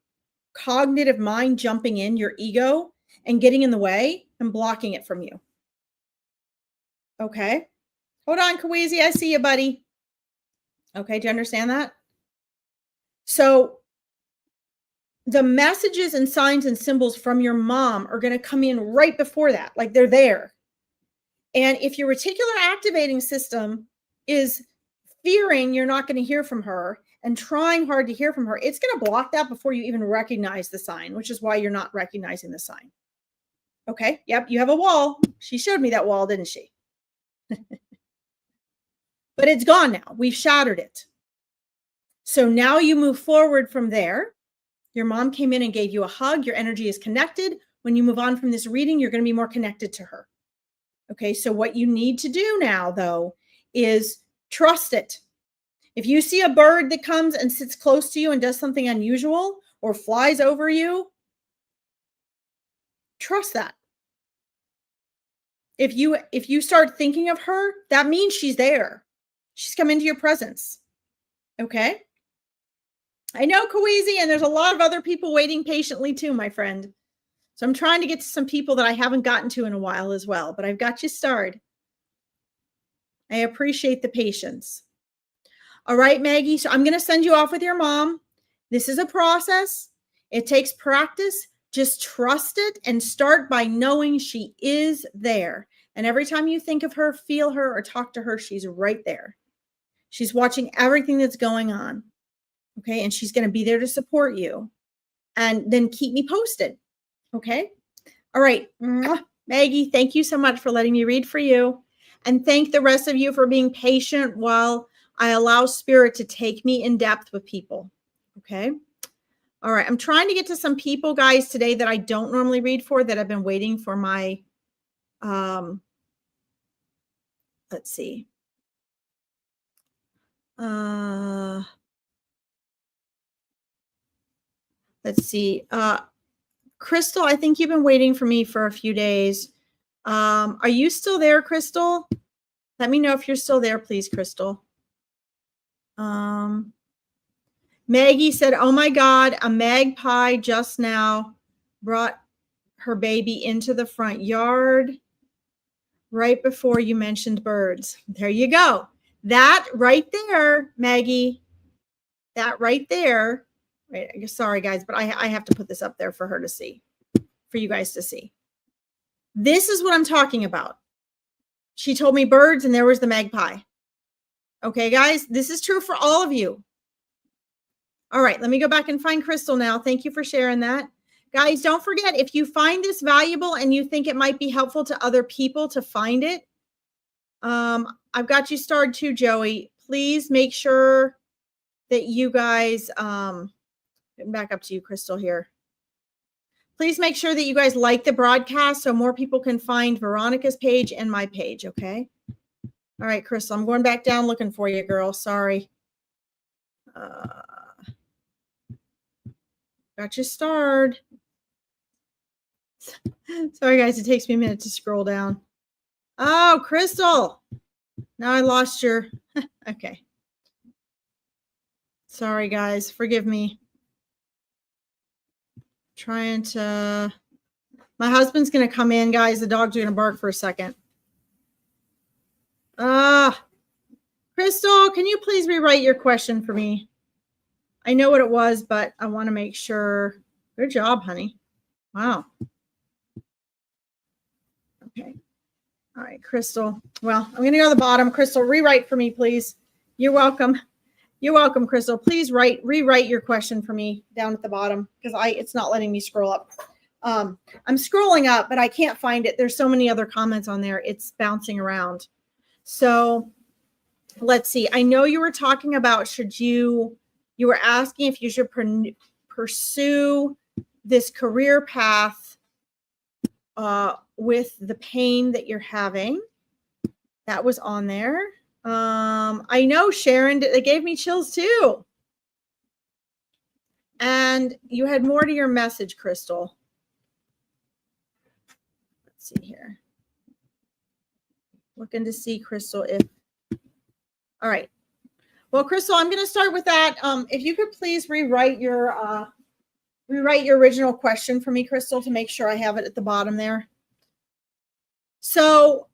cognitive mind jumping in, your ego, and getting in the way and blocking it from you. Okay. Hold on, Kawizi. I see you, buddy. Okay. Do you understand that? So the messages and signs and symbols from your mom are going to come in right before that. Like they're there. And if your reticular activating system is fearing you're not going to hear from her and trying hard to hear from her, it's going to block that before you even recognize the sign, which is why you're not recognizing the sign. Okay. Yep. You have a wall. She showed me that wall, didn't she? But it's gone now. We've shattered it. So now you move forward from there. Your mom came in and gave you a hug. Your energy is connected. When you move on from this reading, you're going to be more connected to her. Okay. So what you need to do now, though, is trust it. If you see a bird that comes and sits close to you and does something unusual or flies over you, trust that. If you start thinking of her, that means she's there. She's come into your presence. Okay? I know, Kawizi, and there's a lot of other people waiting patiently too, my friend. So I'm trying to get to some people that I haven't gotten to in a while as well, but I've got you started. I appreciate the patience. All right, Maggie. So I'm going to send you off with your mom. This is a process. It takes practice. Just trust it and start by knowing she is there. And every time you think of her, feel her, or talk to her, she's right there. She's watching everything that's going on. Okay. And she's going to be there to support you. And then keep me posted. Okay. All right. Maggie, thank you so much for letting me read for you. And thank the rest of you for being patient while I allow Spirit to take me in depth with people. Okay. All right. I'm trying to get to some people, guys, today that I don't normally read for, that I've been waiting for my, let's see. Let's see. Crystal, I think you've been waiting for me for a few days. Are you still there, Crystal? Let me know if you're still there, please, Crystal. Maggie said, oh my God, a magpie just now brought her baby into the front yard right before you mentioned birds. There you go. That right there, Maggie, that right there. Right, sorry, guys, but I have to put this up there for her to see, for you guys to see. This is what I'm talking about. She told me birds and there was the magpie. Okay, guys, this is true for all of you. All right, let me go back and find Crystal now. Thank you for sharing that. Guys, don't forget, if you find this valuable and you think it might be helpful to other people to find it, I've got you starred too, Joey. Please make sure that you guys, back up to you, Crystal, here. Please make sure that you guys like the broadcast so more people can find Veronica's page and my page, okay? All right, Crystal, I'm going back down looking for you, girl. Sorry. Got you starred. Sorry, guys. It takes me a minute to scroll down. Oh, Crystal. Now I lost your... Okay. Sorry, guys. Forgive me. Trying to... My husband's going to come in, guys. The dogs are going to bark for a second. Crystal, can you please rewrite your question for me? I know what it was, but I want to make sure. Good job, honey. Wow. Okay. All right, Crystal. Well, I'm going to go to the bottom. Crystal, rewrite for me, please. You're welcome. You're welcome, Crystal. Please rewrite your question for me down at the bottom because it's not letting me scroll up. I'm scrolling up, but I can't find it. There's so many other comments on there. It's bouncing around. So let's see. I know you were talking about you were asking if you should pursue this career path with the pain that you're having. That was on there. I know, Sharon, they gave me chills too. And you had more to your message, Crystal. Let's see here. Looking to see, Crystal, if... All right. Well, Crystal, I'm going to start with that. If you could please rewrite your original question for me, Crystal, to make sure I have it at the bottom there. So,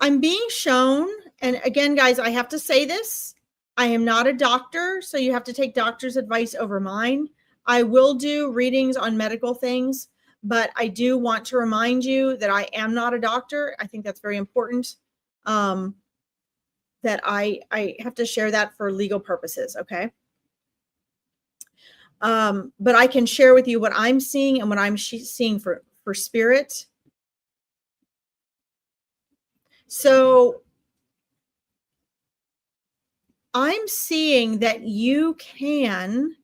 I'm being shown, and again, guys, I have to say this. I am not a doctor, so you have to take doctor's advice over mine. I will do readings on medical things, but I do want to remind you that I am not a doctor. I think that's very important. That I have to share that for legal purposes. Okay. But I can share with you what I'm seeing and what I'm seeing for spirit. So I'm seeing that you can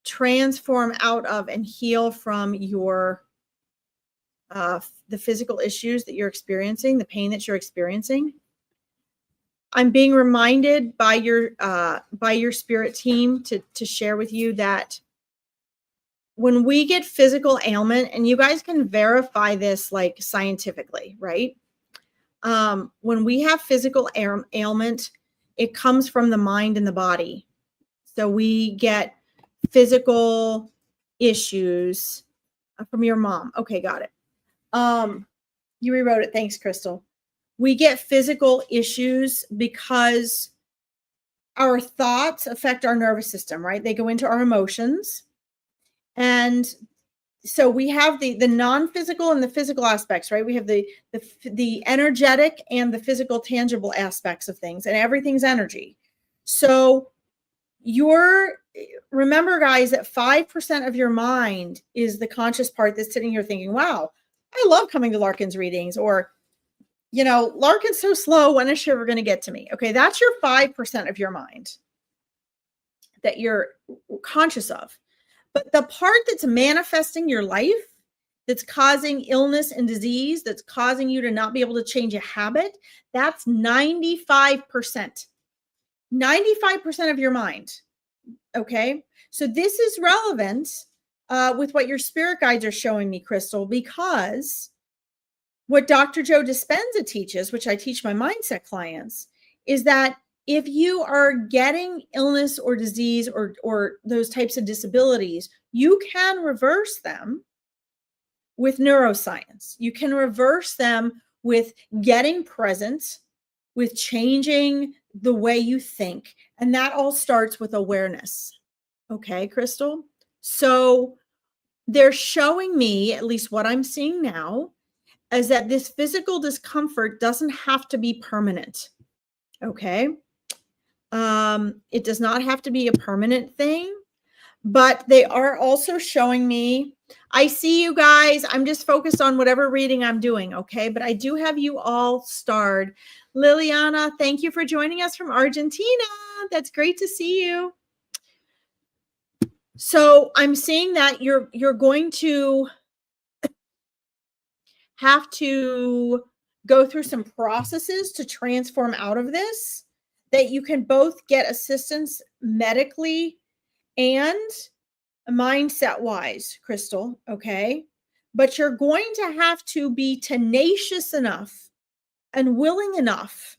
transform out of and heal from your the physical issues that you're experiencing, the pain that you're experiencing. I'm being reminded by your spirit team to share with you that when we get physical ailment, and you guys can verify this like scientifically, right? When we have physical ailment, it comes from the mind and the body. So we get physical issues from your mom. Okay, got it. You rewrote it. Thanks, Crystal. We get physical issues because our thoughts affect our nervous system, right? They go into our emotions. And so we have the non-physical and the physical aspects, right? We have the energetic and the physical tangible aspects of things, and everything's energy. So remember, guys, that 5% of your mind is the conscious part that's sitting here thinking, wow, I love coming to Larkin's readings, or, Larkin's so slow. When is she ever going to get to me? Okay. That's your 5% of your mind that you're conscious of. But the part that's manifesting your life, that's causing illness and disease, that's causing you to not be able to change a habit, that's 95%. 95% of your mind. Okay. So this is relevant with what your spirit guides are showing me, Crystal, because what Dr. Joe Dispenza teaches, which I teach my mindset clients, is that if you are getting illness or disease or those types of disabilities, you can reverse them with neuroscience. You can reverse them with getting present, with changing the way you think. And that all starts with awareness. Okay, Crystal? So they're showing me, at least what I'm seeing now, is that this physical discomfort doesn't have to be permanent. Okay? It does not have to be a permanent thing, but they are also showing me, I see you guys. I'm just focused on whatever reading I'm doing. Okay. But I do have you all starred. Liliana, thank you for joining us from Argentina. That's great to see you. So I'm seeing that you're going to have to go through some processes to transform out of this, that you can both get assistance medically and mindset wise, Crystal. Okay. But you're going to have to be tenacious enough and willing enough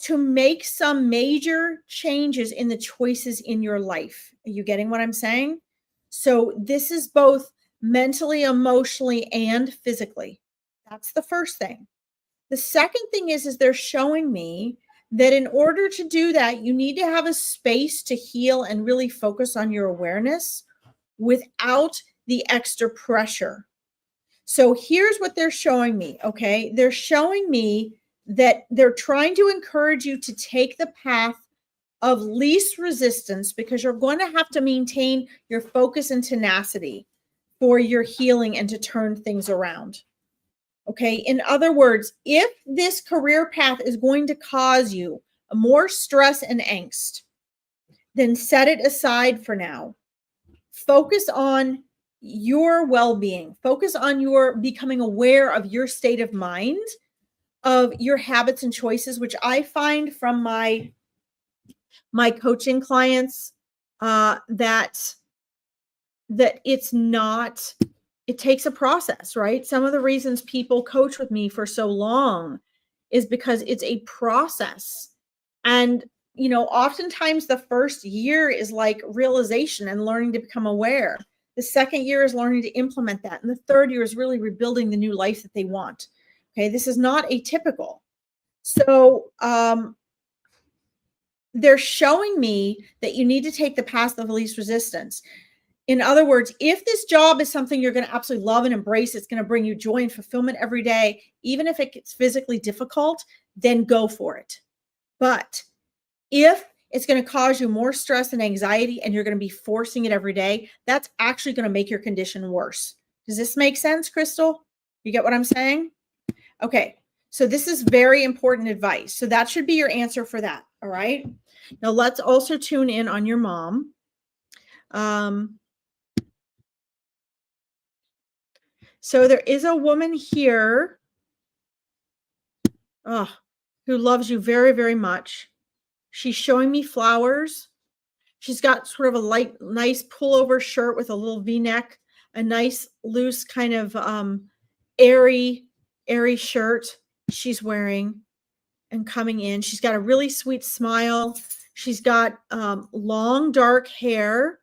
to make some major changes in the choices in your life. Are you getting what I'm saying? So this is both mentally, emotionally, and physically. That's the first thing. The second thing is they're showing me that in order to do that, you need to have a space to heal and really focus on your awareness without the extra pressure. So here's what they're showing me. Okay. They're showing me that they're trying to encourage you to take the path of least resistance, because you're going to have to maintain your focus and tenacity for your healing and to turn things around. Okay. In other words, if this career path is going to cause you more stress and angst, then set it aside for now. Focus on your well-being. Focus on your becoming aware of your state of mind, of your habits and choices, which I find from my coaching clients that it's not, it takes a process, right? Some of the reasons people coach with me for so long is because it's a process. And, oftentimes the first year is like realization and learning to become aware. The second year is learning to implement that. And the third year is really rebuilding the new life that they want. Okay. This is not atypical. So, they're showing me that you need to take the path of least resistance. In other words, if this job is something you're going to absolutely love and embrace, it's going to bring you joy and fulfillment every day, even if it gets physically difficult, then go for it. But if it's going to cause you more stress and anxiety and you're going to be forcing it every day, that's actually going to make your condition worse. Does this make sense, Crystal? You get what I'm saying? Okay. So this is very important advice. So that should be your answer for that. All right. Now let's also tune in on your mom. So there is a woman here who loves you very, very much. She's showing me flowers. She's got sort of a light, nice pullover shirt with a little V-neck, a nice loose kind of airy shirt she's wearing and coming in. She's got a really sweet smile. She's got long dark hair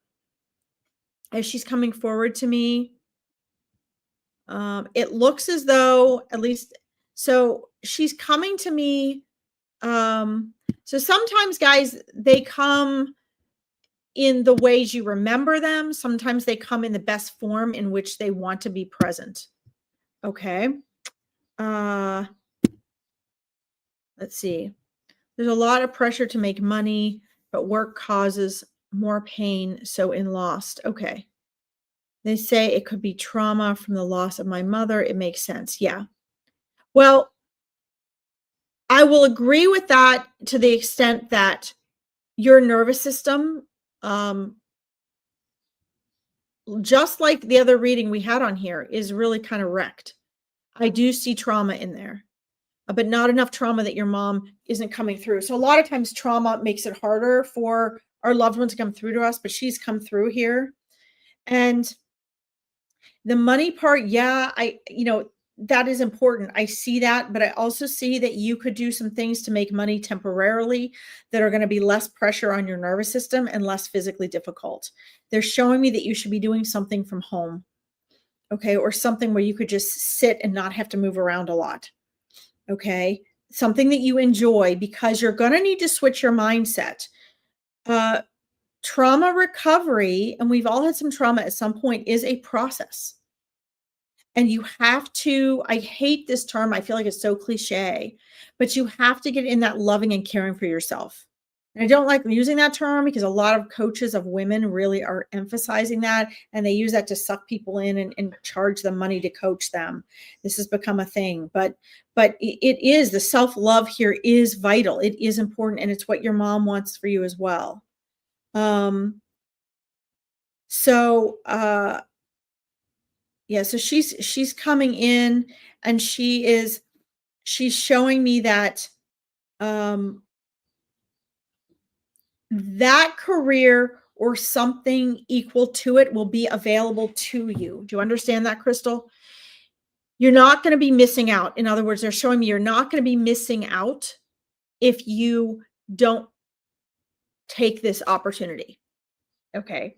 as she's coming forward to me. It looks as though, at least, so she's coming to me. So sometimes, guys, they come in the ways you remember them. Sometimes they come in the best form in which they want to be present. Okay. Let's see. There's a lot of pressure to make money, but work causes more pain. So in lost. Okay. They say it could be trauma from the loss of my mother. It makes sense. Yeah. Well, I will agree with that to the extent that your nervous system, just like the other reading we had on here, is really kind of wrecked. I do see trauma in there, but not enough trauma that your mom isn't coming through. So a lot of times trauma makes it harder for our loved ones to come through to us, but she's come through here. And the money part, yeah, that is important. I see that, but I also see that you could do some things to make money temporarily that are going to be less pressure on your nervous system and less physically difficult. They're showing me that you should be doing something from home, okay, or something where you could just sit and not have to move around a lot, okay, something that you enjoy, because you're going to need to switch your mindset. Trauma recovery, and we've all had some trauma at some point, is a process. And you have to, I hate this term, I feel like it's so cliche, but you have to get in that loving and caring for yourself. And I don't like using that term because a lot of coaches of women really are emphasizing that, and they use that to suck people in and charge them money to coach them. This has become a thing, but it is, the self-love here is vital. It is important, and it's what your mom wants for you as well. Yeah, so she's coming in, and she's showing me that that career or something equal to it will be available to you. Do you understand that, Crystal? You're not going to be missing out. In other words, they're showing me you're not going to be missing out if you don't take this opportunity. Okay.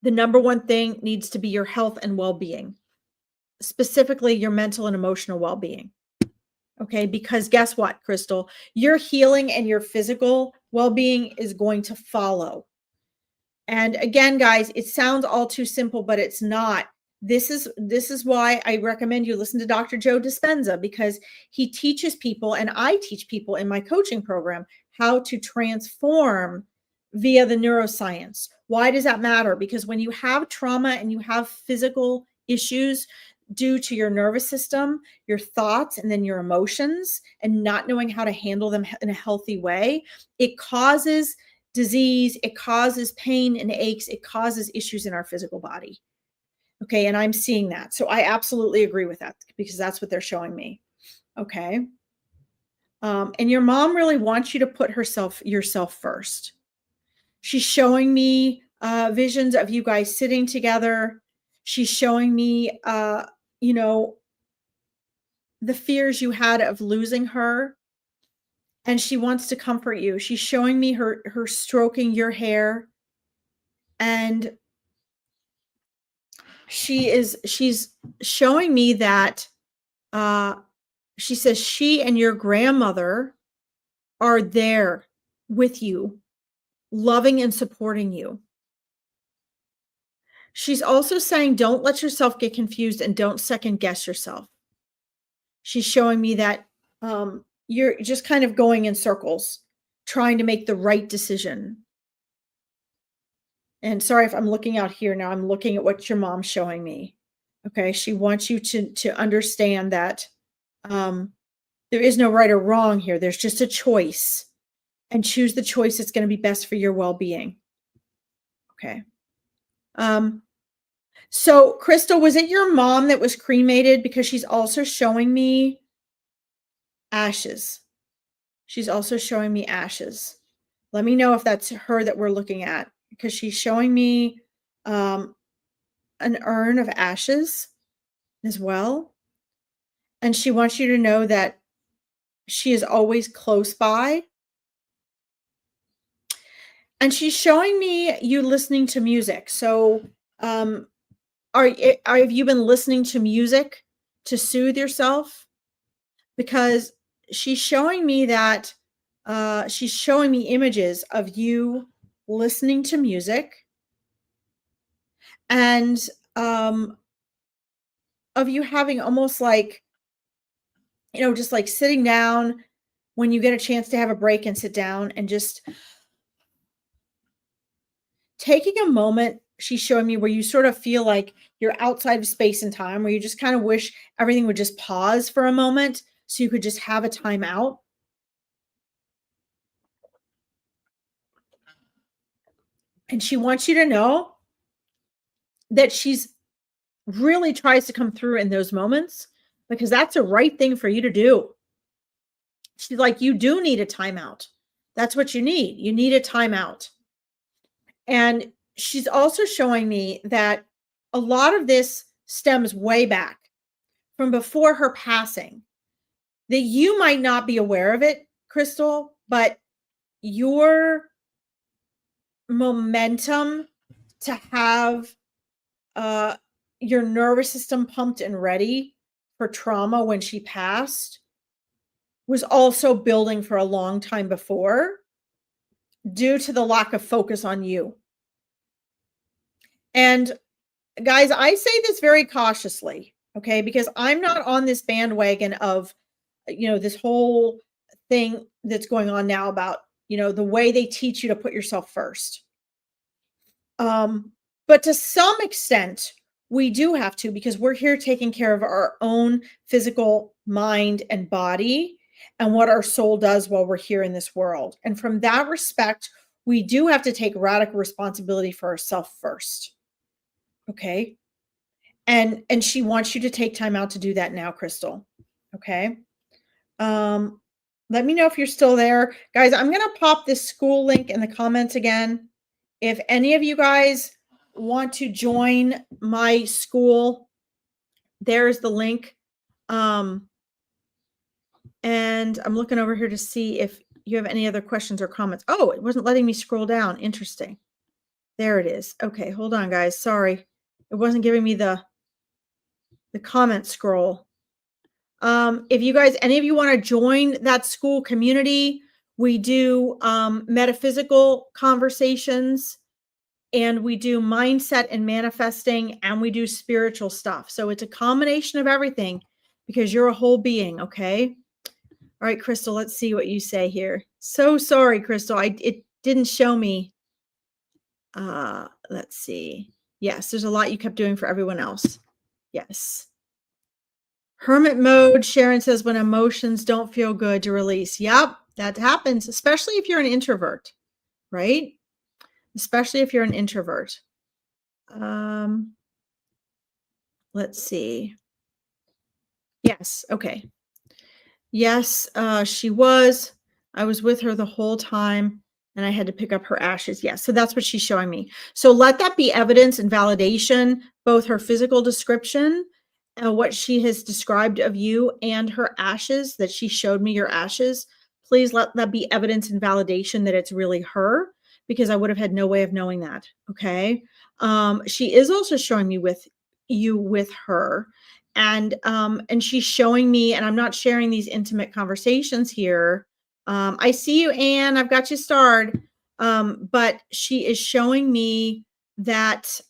The number one thing needs to be your health and well-being, specifically your mental and emotional well-being. Okay, because guess what, Crystal? Your healing and your physical well-being is going to follow. And again, guys, it sounds all too simple, but it's not. This is why I recommend you listen to Dr. Joe Dispenza, because he teaches people, and I teach people in my coaching program, how to transform via the neuroscience. Why does that matter? Because when you have trauma and you have physical issues due to your nervous system, your thoughts, and then your emotions, and not knowing how to handle them in a healthy way, it causes disease, it causes pain and aches, it causes issues in our physical body. Okay, and I'm seeing that. So I absolutely agree with that, because that's what they're showing me. Okay. And your mom really wants you to put yourself first. She's showing me visions of you guys sitting together. She's showing me, the fears you had of losing her, and she wants to comfort you. She's showing me her stroking your hair, and she's showing me that she says she and your grandmother are there with you, loving and supporting you. She's also saying, don't let yourself get confused and don't second guess yourself. She's showing me that you're just kind of going in circles, trying to make the right decision. And sorry if I'm looking out here now, I'm looking at what your mom's showing me. Okay, she wants you to understand that there is no right or wrong here. There's just a choice, and choose the choice that's going to be best for your well-being. Okay. So Crystal, was it your mom that was cremated? Because she's also showing me ashes. She's also showing me ashes. Let me know if that's her that we're looking at, because she's showing me an urn of ashes as well. And she wants you to know that she is always close by. And she's showing me you listening to music. So have you been listening to music to soothe yourself? Because she's showing me that she's showing me images of you listening to music, and of you having almost like, just like sitting down when you get a chance to have a break and sit down and just taking a moment. She's showing me where you sort of feel like you're outside of space and time, where you just kind of wish everything would just pause for a moment so you could just have a time out. And she wants you to know that she's really tries to come through in those moments, because that's the right thing for you to do. She's like, you do need a timeout. That's what you need. You need a timeout. And she's also showing me that a lot of this stems way back from before her passing, that you might not be aware of it, Crystal, but your momentum to have your nervous system pumped and ready for trauma when she passed was also building for a long time before, due to the lack of focus on you. And guys, I say this very cautiously, okay? Because I'm not on this bandwagon of, this whole thing that's going on now about, the way they teach you to put yourself first. But to some extent, we do have to, because we're here taking care of our own physical mind and body and what our soul does while we're here in this world. And from that respect, we do have to take radical responsibility for ourselves first. Okay. And she wants you to take time out to do that now, Crystal. Okay. Let me know if you're still there. Guys, I'm going to pop this school link in the comments again. If any of you guys want to join my school, there's the link. And I'm looking over here to see if you have any other questions or comments. Oh, it wasn't letting me scroll down. Interesting. There it is. Okay, hold on, guys. Sorry. It wasn't giving me the comment scroll. If you guys, any of you want to join that school community, we do metaphysical conversations, and we do mindset and manifesting, and we do spiritual stuff. So it's a combination of everything, because you're a whole being. Okay. All right, Crystal, let's see what you say here. So sorry, Crystal. It didn't show me. Let's see. Yes, there's a lot you kept doing for everyone else. Yes. Hermit mode, Sharon says, when emotions don't feel good, to release. Yep, that happens, especially if you're an introvert, right? Especially if you're an introvert. Let's see. Yes, okay. Yes, she was. I was with her the whole time, and I had to pick up her ashes. Yes, so that's what she's showing me. So let that be evidence and validation, both her physical description, what she has described of you, and her ashes, that she showed me your ashes. Please let that be evidence and validation that it's really her, because I would have had no way of knowing that. Okay. She is also showing me with her. And she's showing me, and I'm not sharing these intimate conversations here. I see you, Anne. I've got you starred. But she is showing me that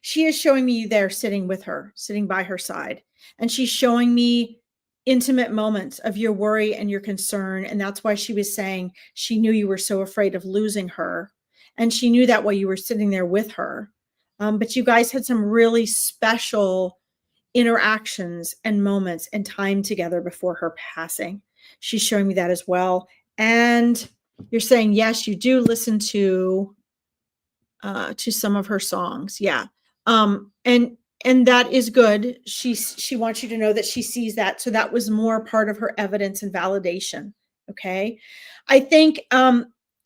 she is showing me you there sitting with her, sitting by her side. And she's showing me intimate moments of your worry and your concern. And that's why she was saying she knew you were so afraid of losing her. And she knew that while you were sitting there with her. But you guys had some really special interactions and moments and time together before her passing. She's showing me that as well. And you're saying, yes, you do listen to some of her songs. Yeah. And that is good. She wants you to know that she sees that. So that was more part of her evidence and validation. Okay. I think,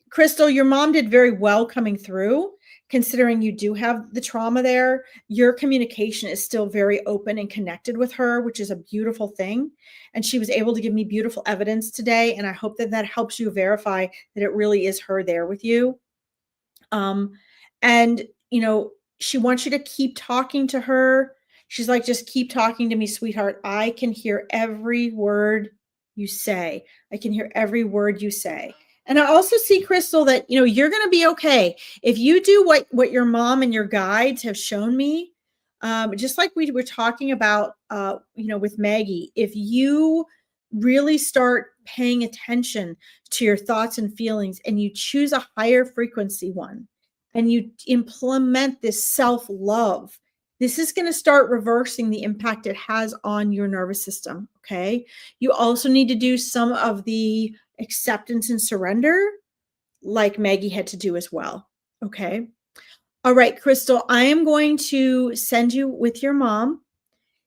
Crystal, your mom did very well coming through, considering you do have the trauma there. Your communication is still very open and connected with her, which is a beautiful thing. And she was able to give me beautiful evidence today. And I hope that that helps you verify that it really is her there with you. And, you know, she wants you to keep talking to her. She's like, just keep talking to me, sweetheart. I can hear every word you say. I can hear every word you say. And I also see, Crystal, that, you know, you're going to be okay. If you do what your mom and your guides have shown me, just like we were talking about, you know, with Maggie, if you really start paying attention to your thoughts and feelings and you choose a higher frequency one and you implement this self-love, this is going to start reversing the impact it has on your nervous system. Okay. You also need to do some of the acceptance and surrender, like Maggie had to do as well. Okay. All right, Crystal, I am going to send you with your mom.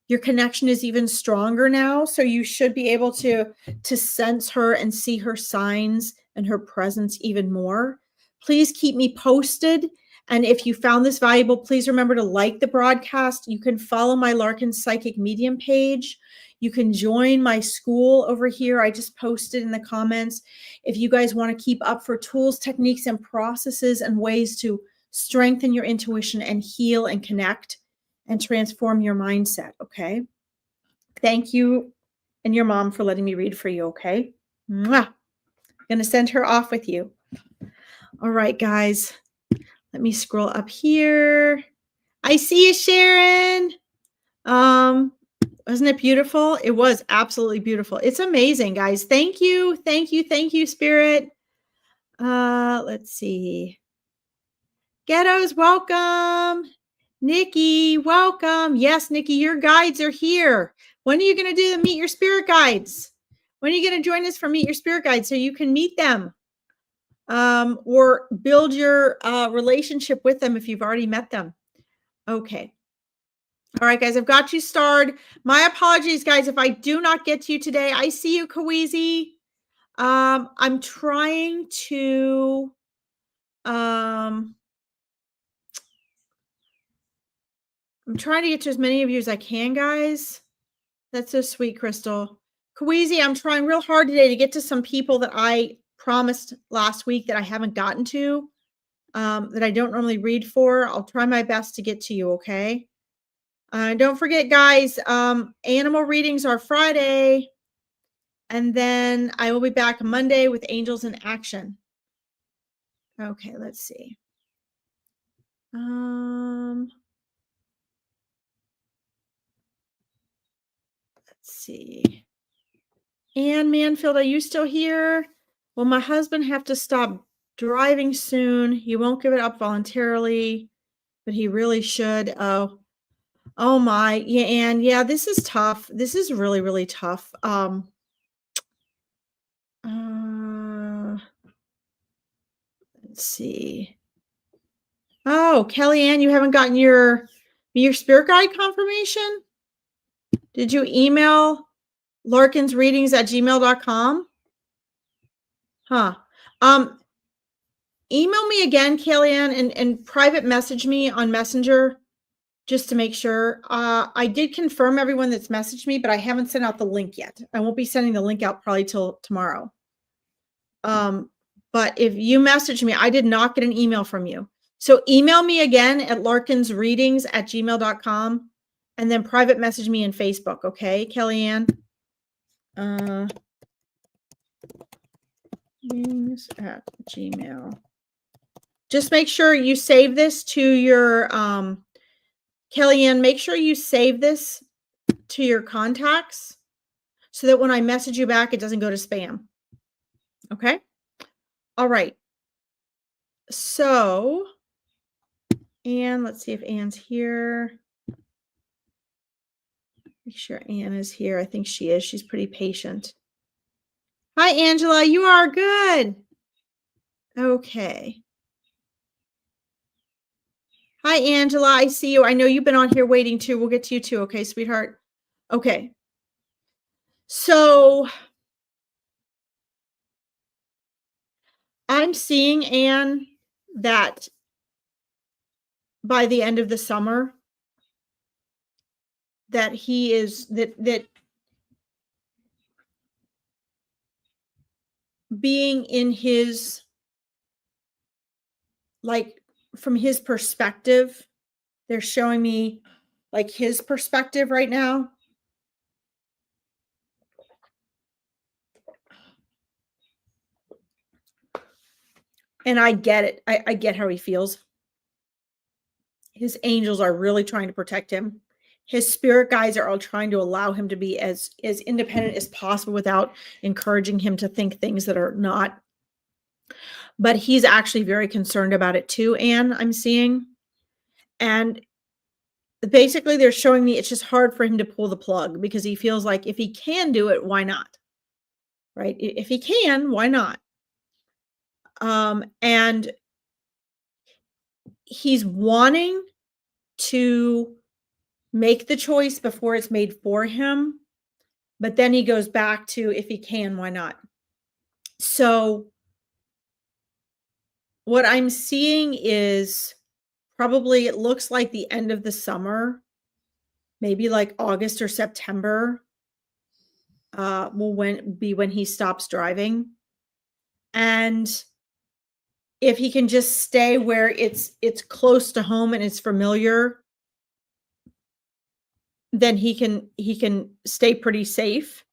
Your connection is even stronger now, so you should be able to sense her and see her signs and her presence even more. Please keep me posted. And if you found this valuable, please remember to like the broadcast. You can follow my Larkin Psychic Medium page. You can join my school over here. I just posted in the comments. If you guys want to keep up for tools, techniques, and processes and ways to strengthen your intuition and heal and connect and transform your mindset. Okay. Thank you and your mom for letting me read for you. Okay. Mwah. I'm going to send her off with you. All right, guys. Let me scroll up here. I see you, Sharon. Wasn't it beautiful? It was absolutely beautiful. It's amazing, guys. Thank you. Thank you. Thank you, Spirit. Let's see. Ghettos, welcome. Nikki, welcome. Yes, Nikki, your guides are here. When are you going to do the Meet Your Spirit Guides? When are you going to join us for Meet Your Spirit Guides so you can meet them or build your relationship with them if you've already met them? Okay. All right, guys, I've got you starred. My apologies, guys, if I do not get to you today. I see you, Kawizi. I'm trying to get to as many of you as I can, guys. That's so sweet, Crystal. Kawizi, I'm trying real hard today to get to some people that I promised last week that I haven't gotten to, that I don't normally read for. I'll try my best to get to you, okay? Don't forget, guys, animal readings are Friday, and then I will be back Monday with Angels in Action. Okay, let's see. Let's see. Ann Manfield, are you still here? Will my husband have to stop driving soon? He won't give it up voluntarily, but he really should. Oh my. Yeah, Ann. Yeah, this is tough. This is really, really tough. Let's see. Oh, Kellyanne, you haven't gotten your spirit guide confirmation? Did you email larkinsreadings@gmail.com? Huh. Email me again, Kellyanne, and private message me on Messenger just to make sure. I did confirm everyone that's messaged me, but I haven't sent out the link yet. I won't be sending the link out probably till tomorrow. But if you message me, I did not get an email from you. So email me again at larkinsreadings@gmail.com and then private message me in Facebook. Okay, Kellyanne? Readings at Gmail. Just make sure you save this to your Kellyanne, make sure you save this to your contacts so that when I message you back, it doesn't go to spam. Okay? All right. So, Anne, let's see if Anne's here. Make sure Anne is here. I think she is. She's pretty patient. Hi, Angela. You are good. Okay. Hi, Angela. I see you. I know you've been on here waiting too. We'll get to you too. Okay, sweetheart. Okay. So I'm seeing, Anne, that by the end of the summer, that he is that being in his, like, from his perspective, they're showing me like his perspective right now. And I get it. I get how he feels. His angels are really trying to protect him. His spirit guides are all trying to allow him to be as independent as possible without encouraging him to think things that are not. But he's actually very concerned about it too, Anne, I'm seeing. And basically they're showing me it's just hard for him to pull the plug because he feels like if he can do it, why not? Right? If he can, why not? And he's wanting to make the choice before it's made for him, but then he goes back to if he can, why not? So what I'm seeing is probably it looks like the end of the summer, maybe like August or September, will when he stops driving. And if he can just stay where it's close to home and it's familiar, then he can stay pretty safe.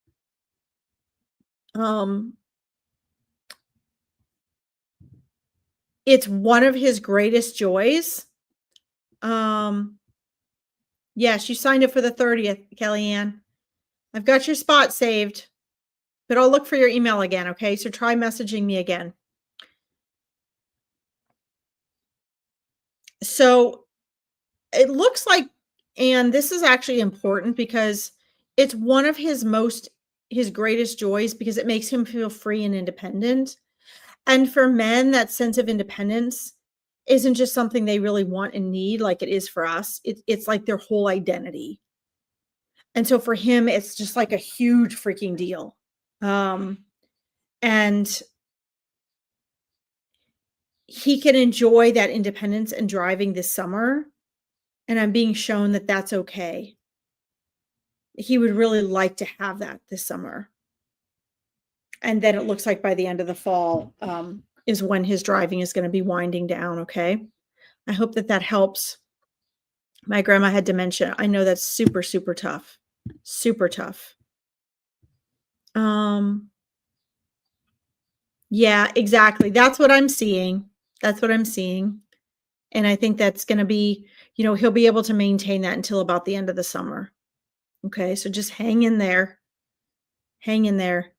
It's one of his greatest joys. Yes, you signed up for the 30th, Kellyanne. I've got your spot saved, but I'll look for your email again, okay? So try messaging me again. So it looks like, and this is actually important because it's one of his greatest joys because it makes him feel free and independent. And for men, that sense of independence isn't just something they really want and need like it is for us. It's like their whole identity. And so for him, it's just like a huge freaking deal. And he can enjoy that independence and driving this summer. And I'm being shown that that's okay. He would really like to have that this summer. And then it looks like by the end of the fall is when his driving is going to be winding down. Okay. I hope that helps. My grandma had dementia. I know that's super, super tough. Super tough. Yeah, exactly. That's what I'm seeing. That's what I'm seeing. And I think that's going to be, he'll be able to maintain that until about the end of the summer. Okay. So just hang in there. Hang in there.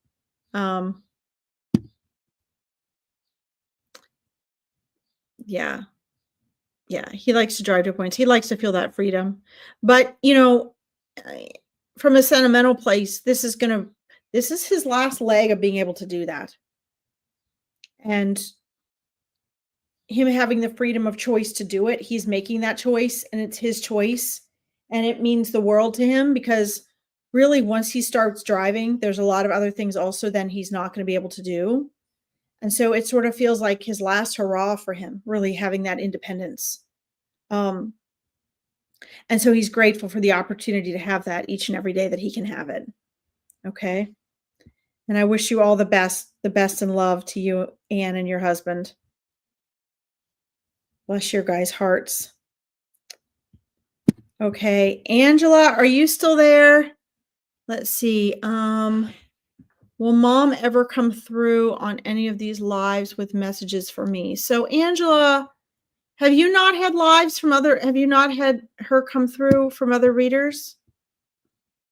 Yeah. Yeah. He likes to drive to points. He likes to feel that freedom. But, from a sentimental place, this is his last leg of being able to do that. And him having the freedom of choice to do it, he's making that choice and it's his choice. And it means the world to him because really once he starts driving, there's a lot of other things also then he's not going to be able to do. And so it sort of feels like his last hurrah for him, really having that independence. And so he's grateful for the opportunity to have that each and every day that he can have it. Okay. And I wish you all the best in love to you, Anne, and your husband. Bless your guys' hearts. Okay. Angela, are you still there? Let's see. Will Mom ever come through on any of these lives with messages for me? So Angela Have you not had lives from other have you not had her come through from other readers?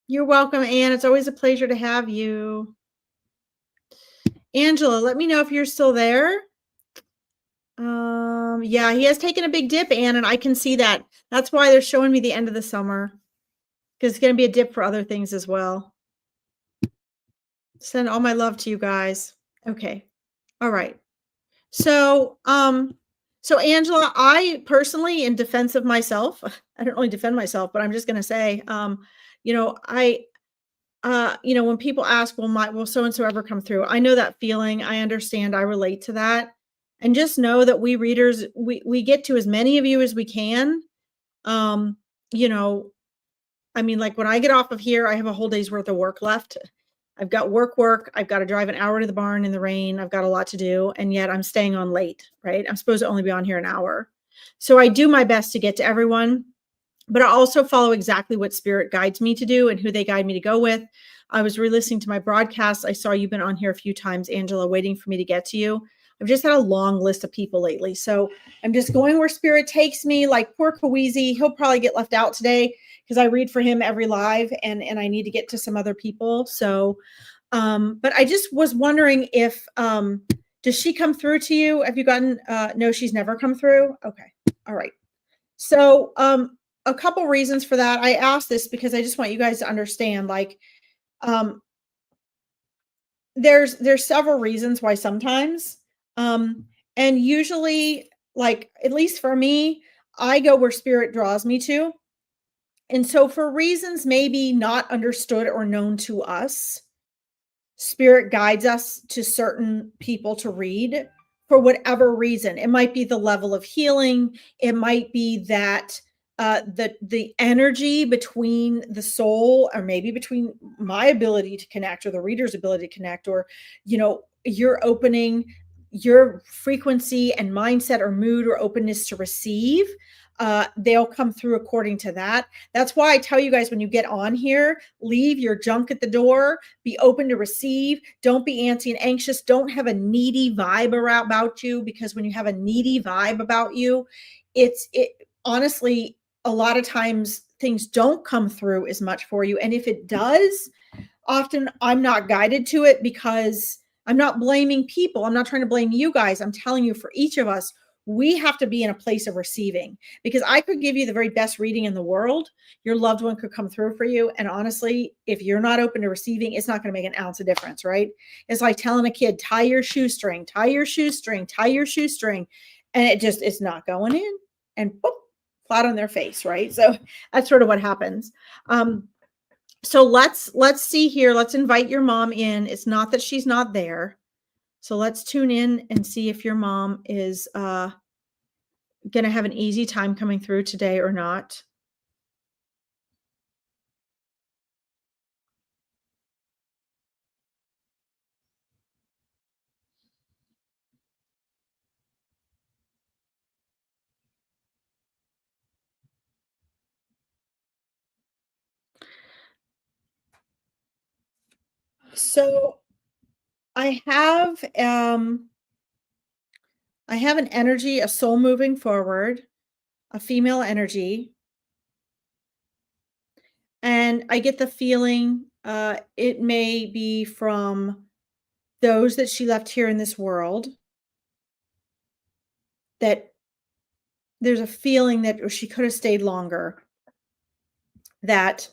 You're welcome, Anne. It's always a pleasure to have you. Angela, let me know if you're still there. Yeah, he has taken a big dip, Anne, and I can see that. That's why they're showing me the end of the summer, because it's going to be a dip for other things as well. Send all my love to you guys. Okay. All right. So, Angela, I personally, in defense of myself, I don't really defend myself, but I'm just going to say, when people ask, will so and so ever come through? I know that feeling. I understand. I relate to that. And just know that we readers, we get to as many of you as we can. Um, like when I get off of here, I have a whole day's worth of work left. I've got work. I've got to drive an hour to the barn in the rain. I've got a lot to do. And yet I'm staying on late, right? I'm supposed to only be on here an hour. So I do my best to get to everyone, but I also follow exactly what spirit guides me to do and who they guide me to go with. I was re-listening to my broadcast. I saw you've been on here a few times, Angela, waiting for me to get to you. I've just had a long list of people lately. So I'm just going where spirit takes me. Like poor Kawizi, he'll probably get left out today because I read for him every live and I need to get to some other people. So, but I just was wondering if, does she come through to you? Have you gotten, no, she's never come through. Okay. All right. So, a couple reasons for that. I asked this because I just want you guys to understand, like, there's several reasons why sometimes, and usually, like, at least for me, I go where spirit draws me to. And so for reasons maybe not understood or known to us, spirit guides us to certain people to read for whatever reason. It might be the level of healing. It might be that the energy between the soul, or maybe between my ability to connect or the reader's ability to connect, or you're opening your frequency and mindset or mood or openness to receive. They'll come through according to that. That's why I tell you guys, when you get on here, leave your junk at the door, be open to receive. Don't be antsy and anxious. Don't have a needy vibe about you, because when you have a needy vibe about you, it honestly, a lot of times things don't come through as much for you. And if it does, often I'm not guided to it, because I'm not blaming people. I'm not trying to blame you guys. I'm telling you, for each of us, we have to be in a place of receiving, because I could give you the very best reading in the world. Your loved one could come through for you. And honestly, if you're not open to receiving, it's not going to make an ounce of difference, right? It's like telling a kid, tie your shoestring, tie your shoestring, tie your shoestring. And it's not going in, and boop, flat on their face, right? So that's sort of what happens. So let's see here. Let's invite your mom in. It's not that she's not there. So let's tune in and see if your mom is going to have an easy time coming through today or not. So I have an energy, a soul moving forward, a female energy. And I get the feeling it may be from those that she left here in this world, that there's a feeling that she could have stayed longer, that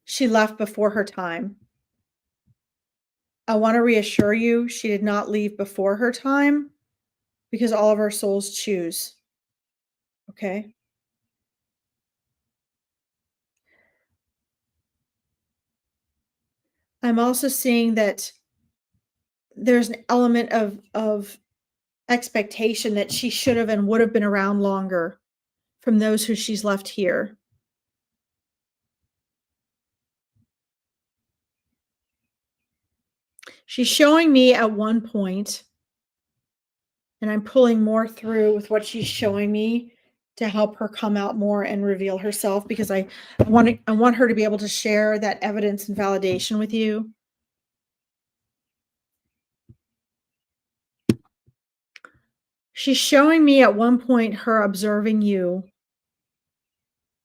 she left before her time. I want to reassure you, she did not leave before her time, because all of our souls choose. Okay. I'm also seeing that there's an element of expectation that she should have and would have been around longer from those who she's left here. She's showing me at one point, and I'm pulling more through with what she's showing me to help her come out more and reveal herself, because I want her to be able to share that evidence and validation with you. She's showing me at one point her observing you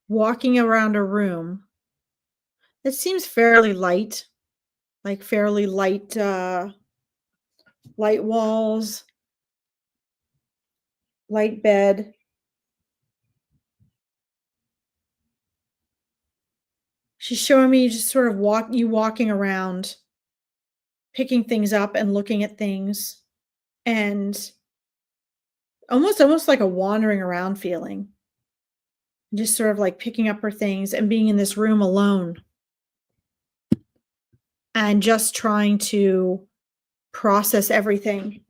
walking around a room. It seems fairly light, like fairly light walls, light bed. She's showing me just sort of walking around, picking things up and looking at things, and almost like a wandering around feeling. Just sort of like picking up her things and being in this room alone and just trying to process everything.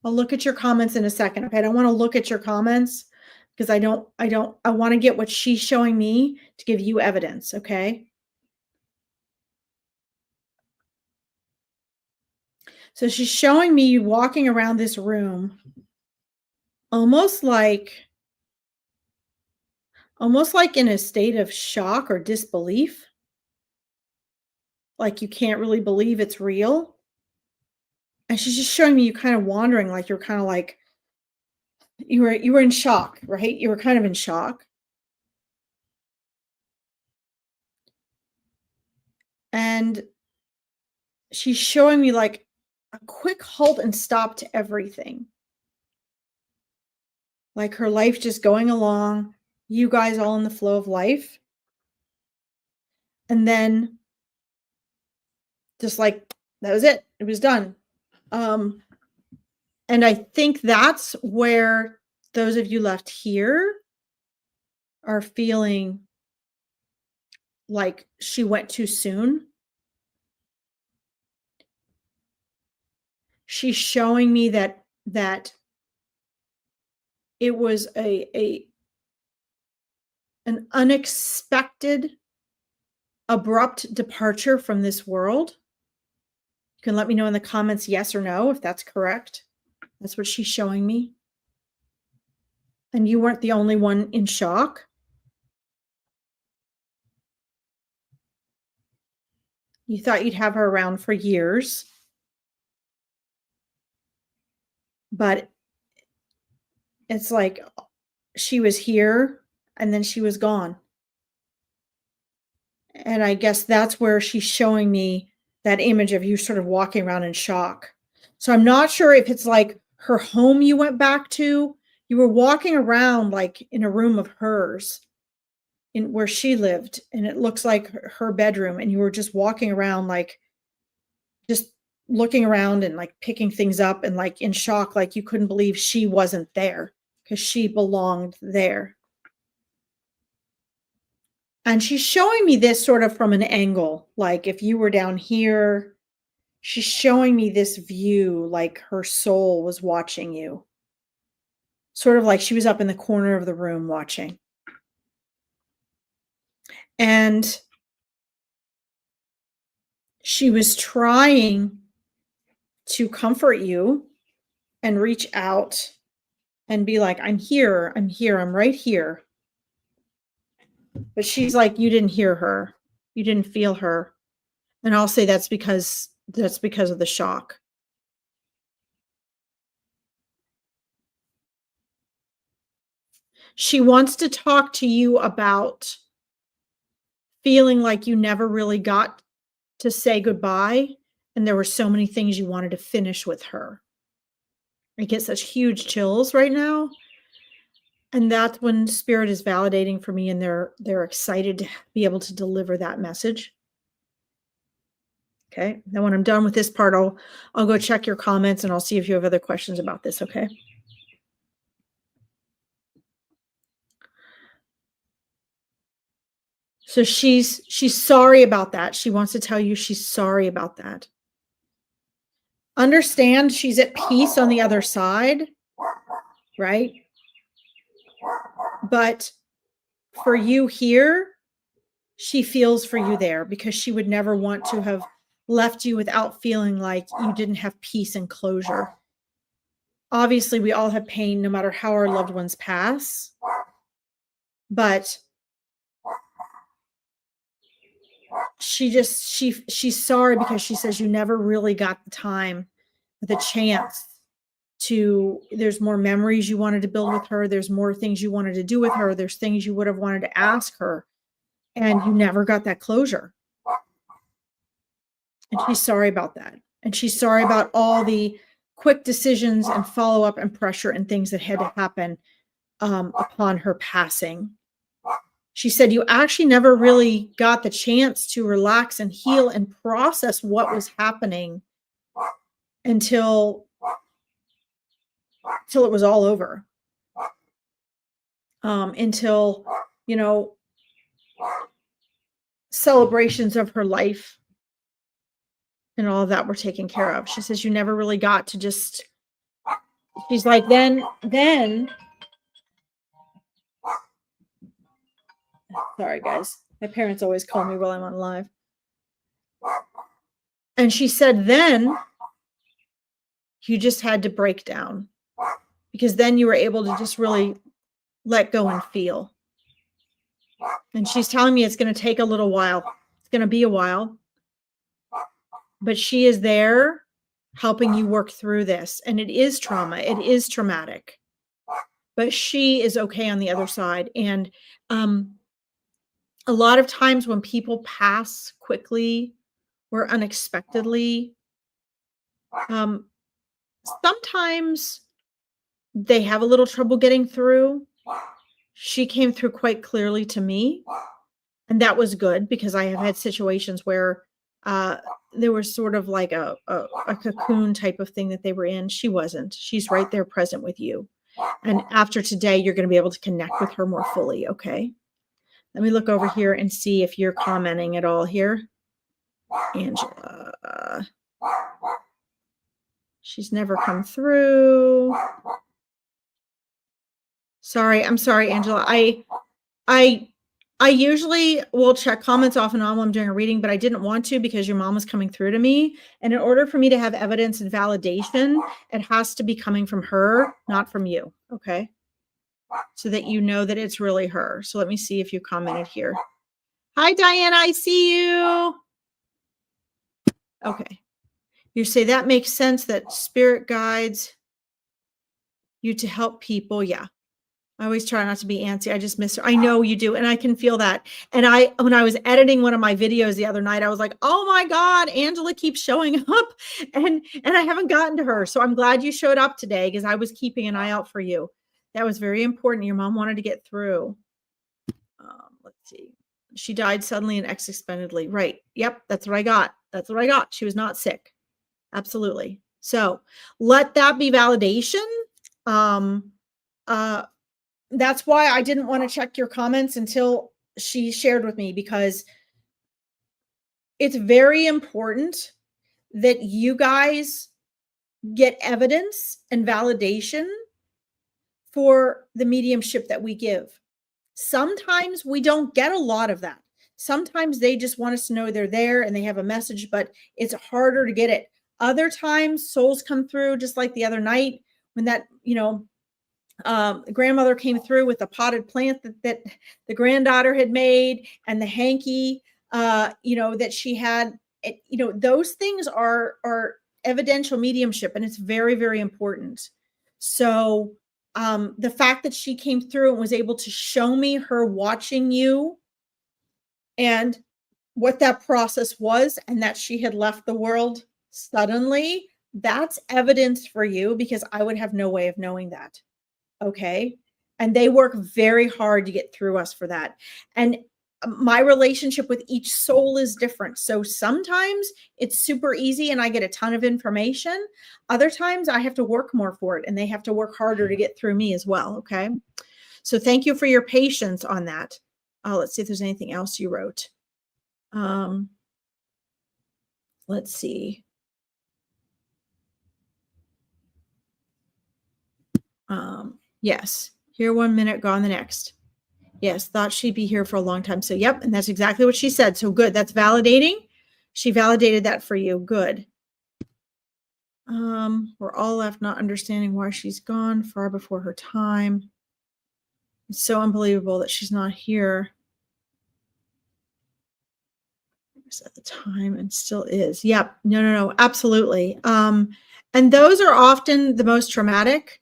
I'll look at your comments in a second. Okay. I don't want to look at your comments because I want to get what she's showing me to give you evidence. Okay. So she's showing me you walking around this room almost like in a state of shock or disbelief. Like you can't really believe it's real. And she's just showing me you kind of wandering, like you're kind of like you were in shock, right? You were kind of in shock. And she's showing me like a quick halt and stop to everything. Like her life just going along, you guys all in the flow of life. And then just like that was it. It was done. And I think that's where those of you left here are feeling like she went too soon. She's showing me that it was an unexpected, abrupt departure from this world. You can let me know in the comments yes or no if that's correct. That's what she's showing me. And you weren't the only one in shock. You thought you'd have her around for years. But it's like she was here and then she was gone. And I guess that's where she's showing me that image of you sort of walking around in shock. So I'm not sure if it's like her home you went back to. You were walking around like in a room of hers in where she lived, and it looks like her bedroom, and you were just walking around like just looking around and like picking things up and like in shock, like you couldn't believe she wasn't there because she belonged there. And she's showing me this sort of from an angle, like if you were down here, she's showing me this view like her soul was watching you. Sort of like she was up in the corner of the room watching. And she was trying to comfort you and reach out and be like, I'm here, I'm right here. But she's like, you didn't hear her. You didn't feel her. And I'll say that's because of the shock. She wants to talk to you about feeling like you never really got to say goodbye, and there were so many things you wanted to finish with her. I get such huge chills right now. And that's when spirit is validating for me, and they're excited to be able to deliver that message. Okay. Then when I'm done with this part, I'll go check your comments and I'll see if you have other questions about this. Okay. So she's sorry about that. She wants to tell you she's sorry about that. Understand she's at peace on the other side, right? But for you here, she feels for you there because she would never want to have left you without feeling like you didn't have peace and closure. Obviously, we all have pain no matter how our loved ones pass. But she's sorry because she says you never really got the time the chance to, there's more memories you wanted to build with her. There's more things you wanted to do with her. There's things you would have wanted to ask her, and you never got that closure. And she's sorry about that. And she's sorry about all the quick decisions and follow-up and pressure and things that had to happen upon her passing. She said you actually never really got the chance to relax and heal and process what was happening until it was all over. Until, you know, celebrations of her life and all of that were taken care of. She says you never really got to just, she's like, then, sorry guys, my parents always call me while I'm on live. And she said, then you just had to break down, because then you were able to just really let go and feel. And she's telling me it's going to take a little while. It's going to be a while, but she is there helping you work through this. And it is trauma. It is traumatic, but she is okay on the other side. And a lot of times when people pass quickly or unexpectedly, sometimes they have a little trouble getting through. She came through quite clearly to me, and that was good, because I have had situations where there was sort of like a cocoon type of thing that they were in. She wasn't. She's right there present with you. And after today, you're going to be able to connect with her more fully, okay? Let me look over here and see if you're commenting at all here. Angela. She's never come through. Sorry, I'm sorry, Angela. I usually will check comments off and on when I'm doing a reading, but I didn't want to because your mom was coming through to me. And in order for me to have evidence and validation, it has to be coming from her, not from you, okay? So that you know that it's really her. So let me see if you commented here. Hi, Diana, I see you. Okay. You say that makes sense, that spirit guides you to help people. Yeah. I always try not to be antsy. I just miss her. I know you do. And I can feel that. And when I was editing one of my videos the other night, I was like, oh my God, Angela keeps showing up, and I haven't gotten to her. So I'm glad you showed up today, because I was keeping an eye out for you. That was very important. Your mom wanted to get through. Let's see. She died suddenly and unexpectedly. Right. Yep. That's what I got. That's what I got. She was not sick. Absolutely. So let that be validation. That's why I didn't want to check your comments until she shared with me, because it's very important that you guys get evidence and validation for the mediumship that we give. Sometimes we don't get a lot of that. Sometimes they just want us to know they're there and they have a message, but it's harder to get it. Other times souls come through, just like the other night when that, grandmother came through with a potted plant that the granddaughter had made, and the hanky, that she had. Those things are evidential mediumship, and it's very, very important. So the fact that she came through and was able to show me her watching you and what that process was, and that she had left the world suddenly, that's evidence for you, because I would have no way of knowing that. Okay. And they work very hard to get through us for that. And my relationship with each soul is different. So sometimes it's super easy and I get a ton of information. Other times I have to work more for it, and they have to work harder to get through me as well. Okay. So thank you for your patience on that. Let's see if there's anything else you wrote. Let's see. Yes. Here 1 minute, gone the next. Yes, thought she'd be here for a long time. So, yep, and that's exactly what she said. So good. That's validating. She validated that for you. Good. We're all left not understanding why she's gone far before her time. It's so unbelievable that she's not here. at the time and still is. Yep. No, absolutely. And those are often the most traumatic.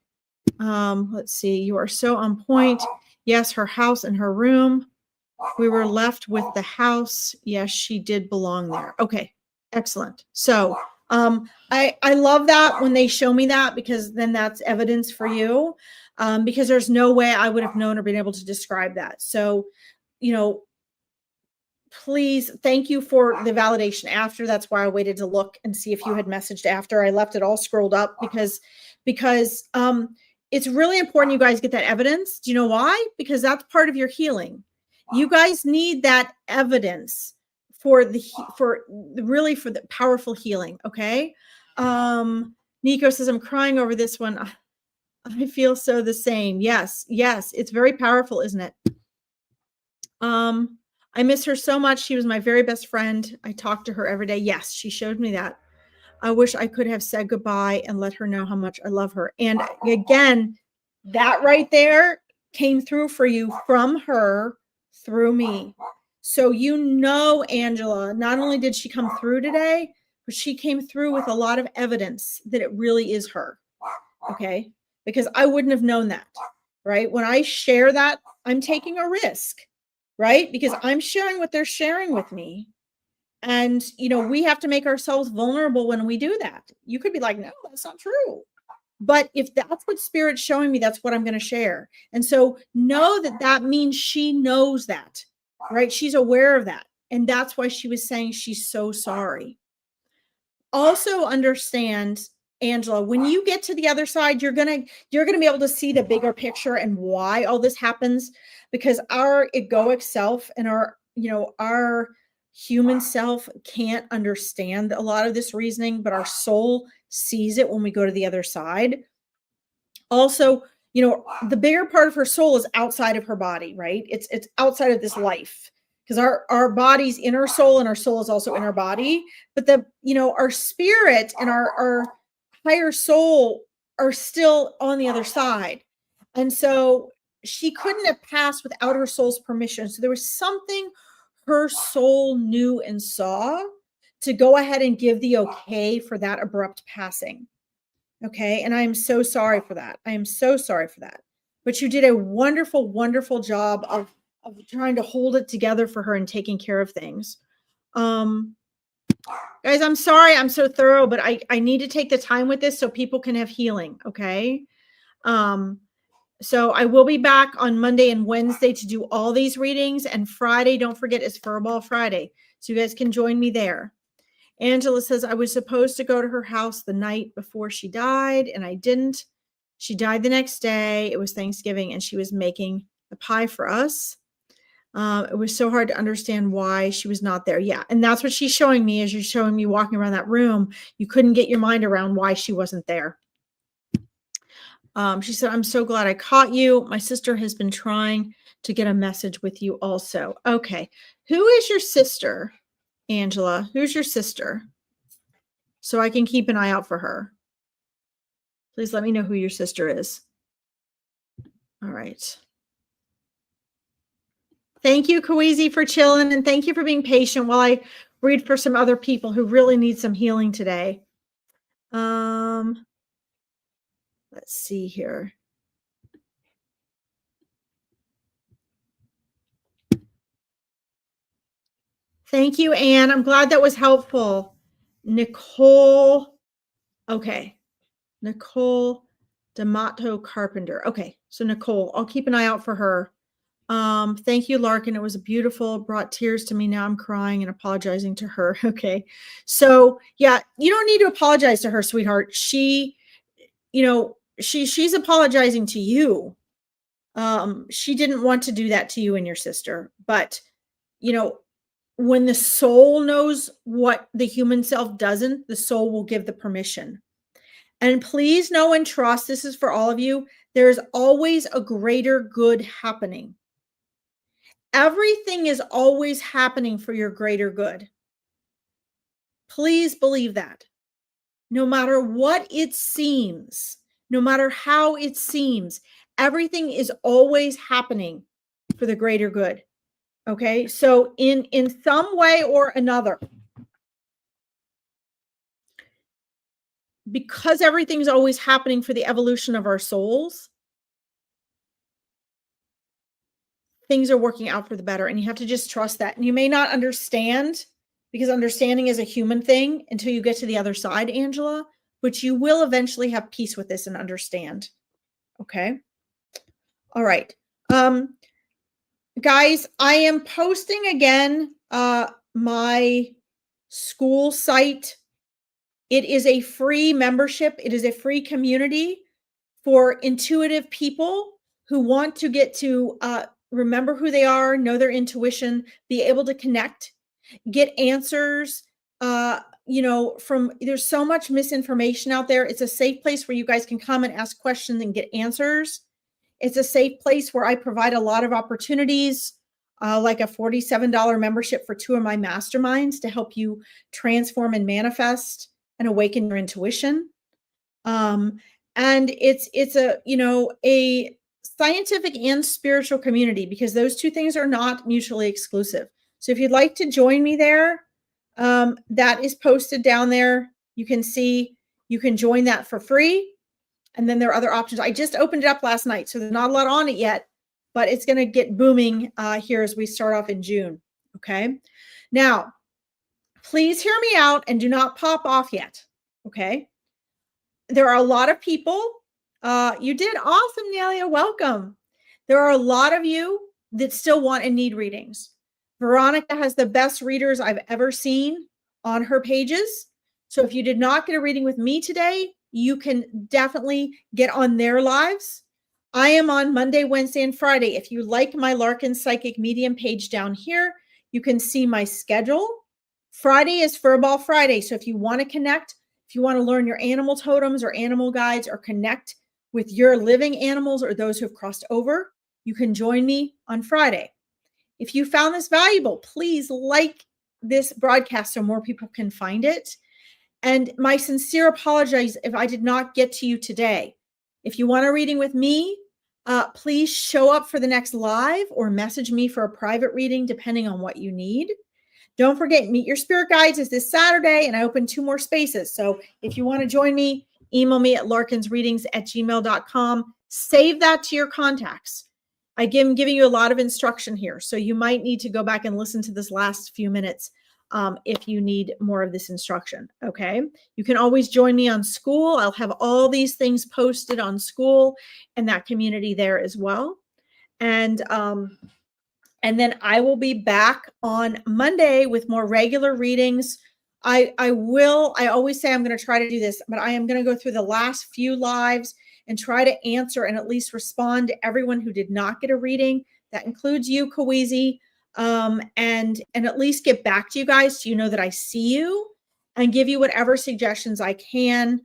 Let's see. You are so on point. Yes, her house and her room. We were left with the house. Yes, she did belong there. Okay, excellent. So I love that when they show me that, because then that's evidence for you, because there's no way I would have known or been able to describe that. So, please, thank you for the validation after. That's why I waited to look and see if you had messaged after. I left it all scrolled up because it's really important you guys get that evidence. Do you know why? Because that's part of your healing. You guys need that evidence for the powerful healing. Okay. Nico says, I'm crying over this one. I feel so the same. Yes. It's very powerful, isn't it? I miss her so much. She was my very best friend. I talked to her every day. Yes, she showed me that. I wish I could have said goodbye and let her know how much I love her. And again, that right there came through for you from her through me. So, Angela, not only did she come through today, but she came through with a lot of evidence that it really is her. Okay. Because I wouldn't have known that, right? When I share that, I'm taking a risk, right? Because I'm sharing what they're sharing with me. And, we have to make ourselves vulnerable when we do that. You could be like, no, that's not true. But if that's what Spirit's showing me, that's what I'm going to share. And so know that means she knows that, right? She's aware of that. And that's why she was saying she's so sorry. Also understand, Angela, when you get to the other side, you're going to be able to see the bigger picture and why all this happens, because our egoic self and our human self can't understand a lot of this reasoning, but our soul sees it when we go to the other side. Also, the bigger part of her soul is outside of her body, right? It's outside of this life, because our body's in our soul and our soul is also in our body. But our spirit and our higher soul are still on the other side. And so she couldn't have passed without her soul's permission. So there was something her soul knew and saw to go ahead and give the okay for that abrupt passing. Okay. And I am so sorry for that. But you did a wonderful, wonderful job of trying to hold it together for her and taking care of things. Guys, I'm sorry I'm so thorough, but I need to take the time with this so people can have healing. Okay. So I will be back on Monday and Wednesday to do all these readings. And Friday, don't forget, is Furball Friday. So you guys can join me there. Angela says, I was supposed to go to her house the night before she died, and I didn't. She died the next day. It was Thanksgiving, and she was making the pie for us. It was so hard to understand why she was not there. Yeah, and that's what she's showing me as you're showing me walking around that room. You couldn't get your mind around why she wasn't there. She said, I'm so glad I caught you. My sister has been trying to get a message with you also. Okay. Who is your sister, Angela? Who's your sister? So I can keep an eye out for her. Please let me know who your sister is. All right. Thank you, Kawizi, for chilling, and thank you for being patient while I read for some other people who really need some healing today. Let's see here. Thank you, Anne. I'm glad that was helpful. Nicole. Okay. Nicole D'Amato Carpenter. Okay. So Nicole, I'll keep an eye out for her. Thank you, Larkin. It was beautiful, brought tears to me. Now I'm crying and apologizing to her. Okay. So yeah, you don't need to apologize to her, sweetheart. She's apologizing to you. She didn't want to do that to you and your sister, but when the soul knows what the human self doesn't, the soul will give the permission. And please know and trust, this is for all of you, there's always a greater good happening. Everything is always happening for your greater good. Please believe that. No matter what it seems, no matter how it seems, everything is always happening for the greater good. Okay, so in some way or another, because everything's always happening for the evolution of our souls, things are working out for the better, and you have to just trust that. And you may not understand, because understanding is a human thing until you get to the other side, Angela, but you will eventually have peace with this and understand. Okay. All right. Guys, I am posting again my school site. It is a free membership. It is a free community for intuitive people who want to get to remember who they are, know their intuition, be able to connect, get answers. From there's so much misinformation out there. It's a safe place where you guys can come and ask questions and get answers. It's a safe place where I provide a lot of opportunities, like a $47 membership for 2 of my masterminds to help you transform and manifest and awaken your intuition. And it's a scientific and spiritual community, because those two things are not mutually exclusive. So if you'd like to join me there, that is posted down there. You can see, you can join that for free. And then there are other options. I just opened it up last night, so there's not a lot on it yet, but it's going to get booming here as we start off in June. Okay. Now, please hear me out and do not pop off yet. Okay. There are a lot of people. You did awesome, Nelia. Welcome. There are a lot of you that still want and need readings. Veronica has the best readers I've ever seen on her pages. So if you did not get a reading with me today, you can definitely get on their lives. I am on Monday, Wednesday, and Friday. If you like my Larkin Psychic Medium page down here, you can see my schedule. Friday is Furball Friday. So if you want to connect, if you want to learn your animal totems or animal guides or connect with your living animals or those who have crossed over, you can join me on Friday. If you found this valuable, please like this broadcast so more people can find it. And my sincere apologies if I did not get to you today. If you want a reading with me, please show up for the next live or message me for a private reading, depending on what you need. Don't forget, Meet Your Spirit Guides is this Saturday, and I open 2 more spaces. So if you want to join me, email me at larkinsreadings@gmail.com. Save that to your contacts. I'm giving you a lot of instruction here, so you might need to go back and listen to this last few minutes if you need more of this instruction. Okay. You can always join me on School. I'll have all these things posted on School and that community there as well. And then I will be back on Monday with more regular readings. I always say I'm going to try to do this, but I am going to go through the last few lives and try to answer and at least respond to everyone who did not get a reading. That includes you, Kawizi, and at least get back to you guys so you know that I see you, and give you whatever suggestions I can,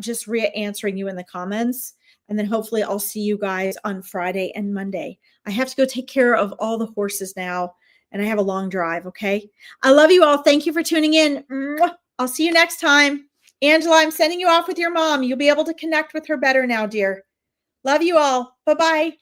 just answering you in the comments. And then hopefully I'll see you guys on Friday and Monday. I have to go take care of all the horses now, and I have a long drive. Okay. I love you all. Thank you for tuning in. I'll see you next time. Angela, I'm sending you off with your mom. You'll be able to connect with her better now, dear. Love you all. Bye-bye.